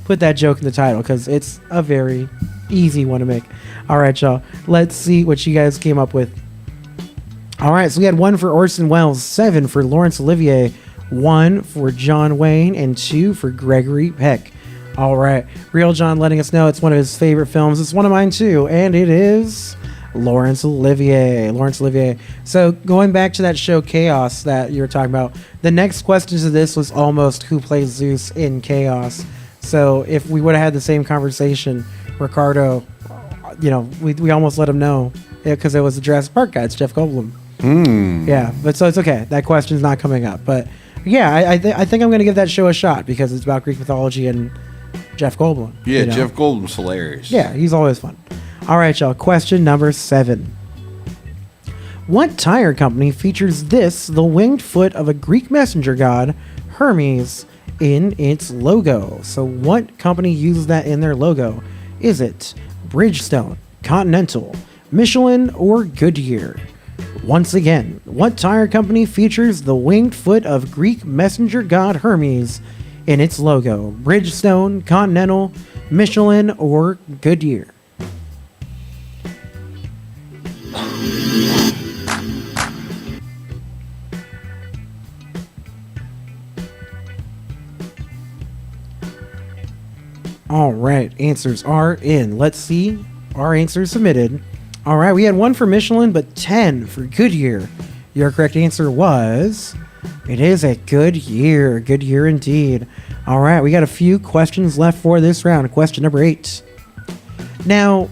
Put that joke in the title because it's a very easy one to make. All right, y'all. Let's see what you guys came up with. All right, so we had 1 for Orson Welles, 7 for Laurence Olivier, 1 for John Wayne, and 2 for Gregory Peck. All right, Real John letting us know it's one of his favorite films. It's one of mine too, and it is Laurence Olivier. Laurence Olivier. So going back to that show Chaos that you were talking about, the next question to this was almost who plays Zeus in Chaos. So if we would have had the same conversation, Ricardo, you know, we almost let him know because it was the Jurassic Park guy. It's Jeff Goldblum. Yeah, but so it's okay. That question's not coming up. But yeah, I think I'm going to give that show a shot because it's about Greek mythology and Jeff Goldblum. Yeah, you know? Jeff Goldblum's hilarious. Yeah, he's always fun. All right, y'all. Question number 7. What tire company features the winged foot of a Greek messenger god, Hermes, in its logo? So what company uses that in their logo? Is it Bridgestone, Continental, Michelin, or Goodyear? Once again, what tire company features the winged foot of Greek messenger god Hermes in its logo? Bridgestone, Continental, Michelin, or Goodyear? All right, answers are in. Let's see our answers submitted. All right, we had 1 for Michelin, but 10 for Goodyear. Your correct answer was, it is a Goodyear. Goodyear indeed. All right, we got a few questions left for this round. Question number 8. Now,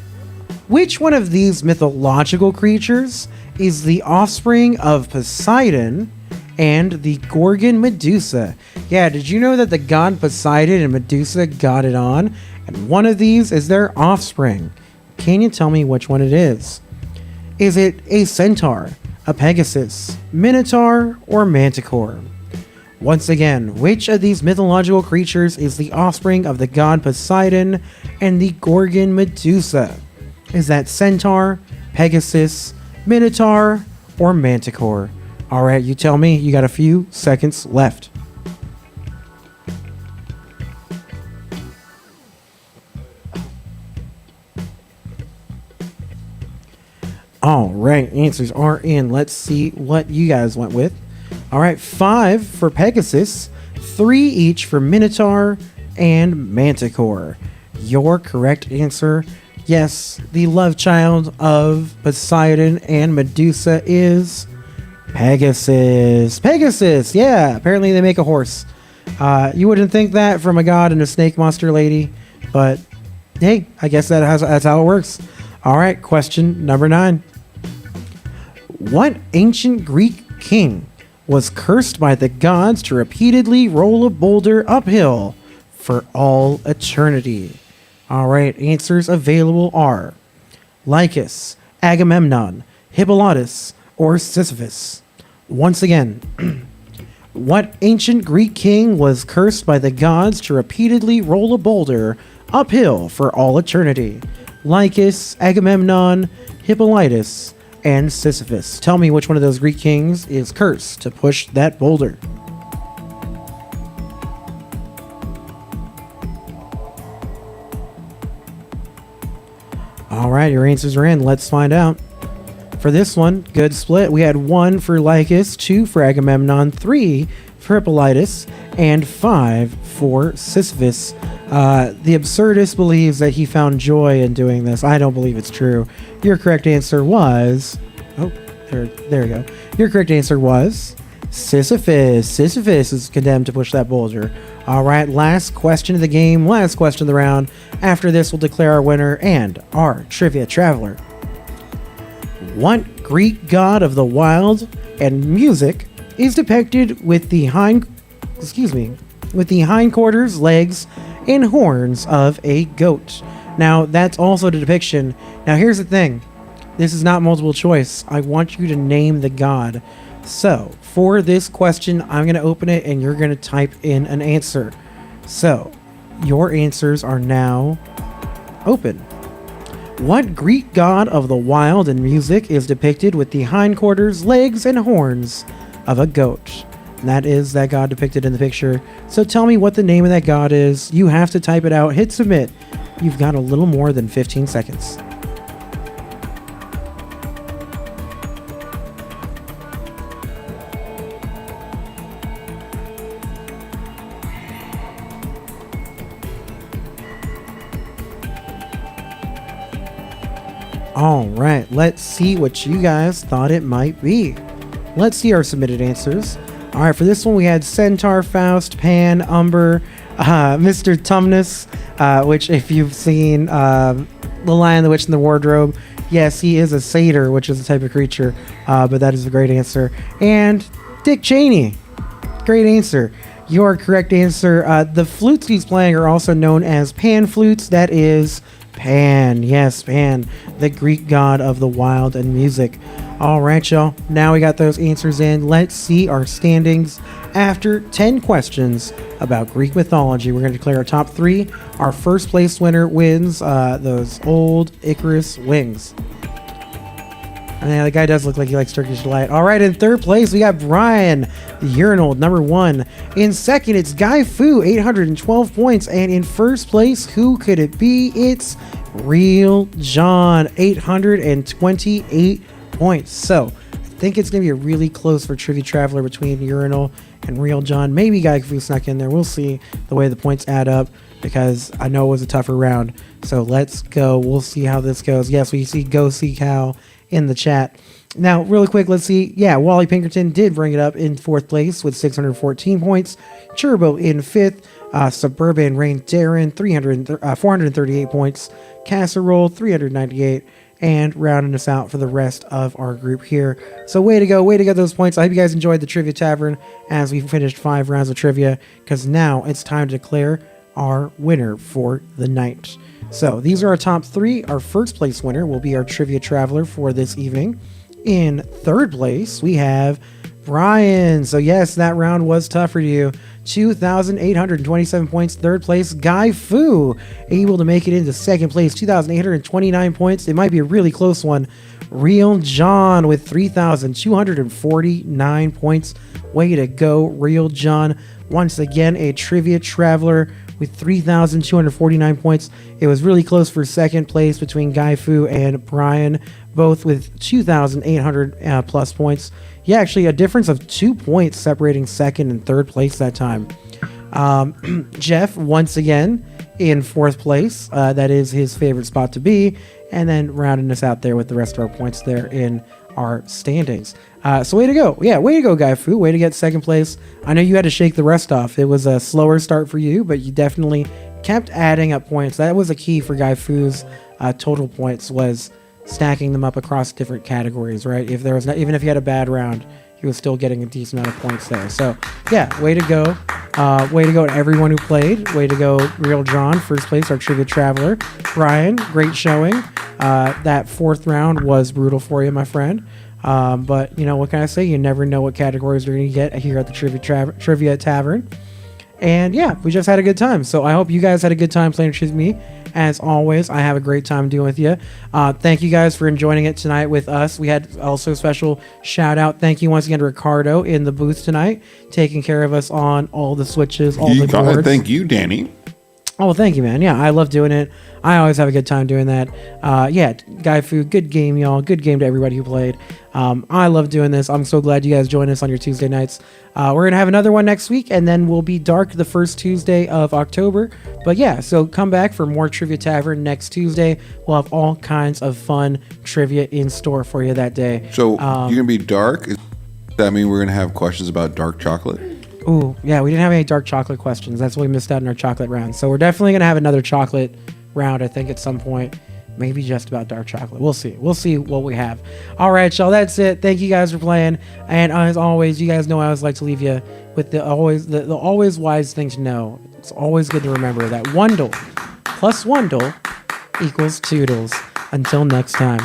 which one of these mythological creatures is the offspring of Poseidon and the Gorgon Medusa? Yeah, did you know that the god Poseidon and Medusa got it on? And one of these is their offspring. Can you tell me which one it is? Is it a centaur, a pegasus, minotaur, or manticore? Once again, which of these mythological creatures is the offspring of the god Poseidon and the Gorgon Medusa? Is that centaur, pegasus, minotaur, or manticore? All right, you tell me. You got a few seconds left. All right, answers are in. Let's see what you guys went with. All right, 5 for Pegasus, 3 each for Minotaur and Manticore. Your correct answer, yes, the love child of Poseidon and Medusa is Pegasus. Pegasus, yeah, apparently they make a horse. You wouldn't think that from a god and a snake monster lady, but hey, I guess that's how it works. All right, question number 9. What ancient Greek king was cursed by the gods to repeatedly roll a boulder uphill for all eternity? All right, answers available are Lycus, Agamemnon, Hippolytus, or Sisyphus. Once again, what ancient Greek king was cursed by the gods to repeatedly roll a boulder uphill for all eternity? Lycus, Agamemnon, Hippolytus, and Sisyphus. Tell me which one of those Greek kings is cursed to push that boulder. All right, your answers are in. Let's find out. For this one, good split. We had 1 for Lycus, 2 for Agamemnon, 3 for Hippolytus, and 5 for Sisyphus. The absurdist believes that he found joy in doing this. I don't believe it's true. Your correct answer was... Oh, there we go. Your correct answer was Sisyphus. Sisyphus is condemned to push that boulder. All right, last question of the game, last question of the round. After this, we'll declare our winner and our trivia traveler. What Greek god of the wild and music is depicted with the hindquarters, legs, and horns of a goat? Now, that's also the depiction. Now, here's the thing. This is not multiple choice. I want you to name the god. So, for this question, I'm going to open it and you're going to type in an answer. So, your answers are now open. What Greek god of the wild and music is depicted with the hindquarters, legs, and horns of a goat? And that is that god depicted in the picture. So tell me what the name of that god is. You have to type it out. Hit submit. You've got a little more than 15 seconds. All right, let's see what you guys thought it might be. Let's see our submitted answers. All right, for this one, we had Centaur, Faust, Pan, Umber, Mr. Tumnus, which if you've seen The Lion, the Witch, and the Wardrobe, yes, he is a satyr, which is a type of creature, but that is a great answer. And Dick Cheney, great answer. Your correct answer, the flutes he's playing are also known as pan flutes. That is Pan. Yes, Pan, the Greek god of the wild and music. All right, y'all. Now we got those answers in. Let's see our standings after 10 questions about Greek mythology. We're going to declare our top 3. Our first place winner wins those old Icarus wings. Yeah, the guy does look like he likes Turkish Delight. All right, in third place, we got Brian, the Urinal, number 1. In second, it's Guy Fu, 812 points. And in first place, who could it be? It's Real John, 828 points. So, I think it's going to be a really close for Trivia Traveler between Urinal and Real John. Maybe Guy Fu snuck in there. We'll see the way the points add up. because I know it was a tougher round. So let's go. We'll see how this goes. Yes, we see Go See Cow in the chat. Now, really quick, let's see. Yeah, Wally Pinkerton did bring it up in 4th place with 614 points. Churbo in 5th. Suburban Rain Darren, 438 points. Casserole, 398. And rounding us out for the rest of our group here. So way to go. Way to get those points. I hope you guys enjoyed the Trivia Tavern as we finished 5 rounds of trivia, because now it's time to declare our winner for the night. So these are our top 3. Our first place winner will be our Trivia Traveler for this evening. In 3rd place, we have Brian. So yes, that round was tough for you. 2,827 points. 3rd place, Guy Fu, able to make it into 2nd place. 2,829 points. It might be a really close one. Real John with 3,249 points. Way to go, Real John. Once again, a Trivia Traveler with 3,249 points. It was really close for 2nd place between Guy Fu and Brian, both with 2,800 plus points. Yeah, actually a difference of 2 points separating 2nd and 3rd place that time. Jeff, once again, in 4th place. That is his favorite spot to be. And then rounding us out there with the rest of our points there in our standings. So way to go. Yeah, way to go, Guy Fu. Way to get 2nd place. I know you had to shake the rest off. It was a slower start for you, but you definitely kept adding up points. That was a key for Guy Fu's total points, was stacking them up across different categories, right? If there was not, even if you had a bad round, he was still getting a decent amount of points there. So yeah, way to go. Way to go to everyone who played. Way to go, Real John, 1st place, our Trivia Traveler. Brian, great showing. That 4th round was brutal for you, my friend. But you know, what can I say? You never know what categories you're going to get here at the Trivia Tavern. And yeah, we just had a good time. So I hope you guys had a good time playing with me. As always, I have a great time doing with you. Thank you guys for enjoying it tonight with us. We had also a special shout out. Thank you once again to Ricardo in the booth tonight, taking care of us on all the switches, all the boards. Thank you, Danny. Oh, well, thank you, man. Yeah, I love doing it. I always have a good time doing that. Yeah, Guy Fu, good game, y'all. Good game to everybody who played. I love doing this. I'm so glad you guys join us on your Tuesday nights. We're going to have another one next week, and then we'll be dark the first Tuesday of October. But yeah, so come back for more Trivia Tavern next Tuesday. We'll have all kinds of fun trivia in store for you that day. So you're going to be dark? Does that mean we're going to have questions about dark chocolate? Ooh, yeah, we didn't have any dark chocolate questions. That's what we missed out in our chocolate round. So we're definitely going to have another chocolate round, I think, at some point. Maybe just about dark chocolate. We'll see. We'll see what we have. All right, y'all, that's it. Thank you guys for playing. And as always, you guys know I always like to leave you with the always wise thing to know. It's always good to remember that Wondle plus Wondle equals Toodles. Until next time.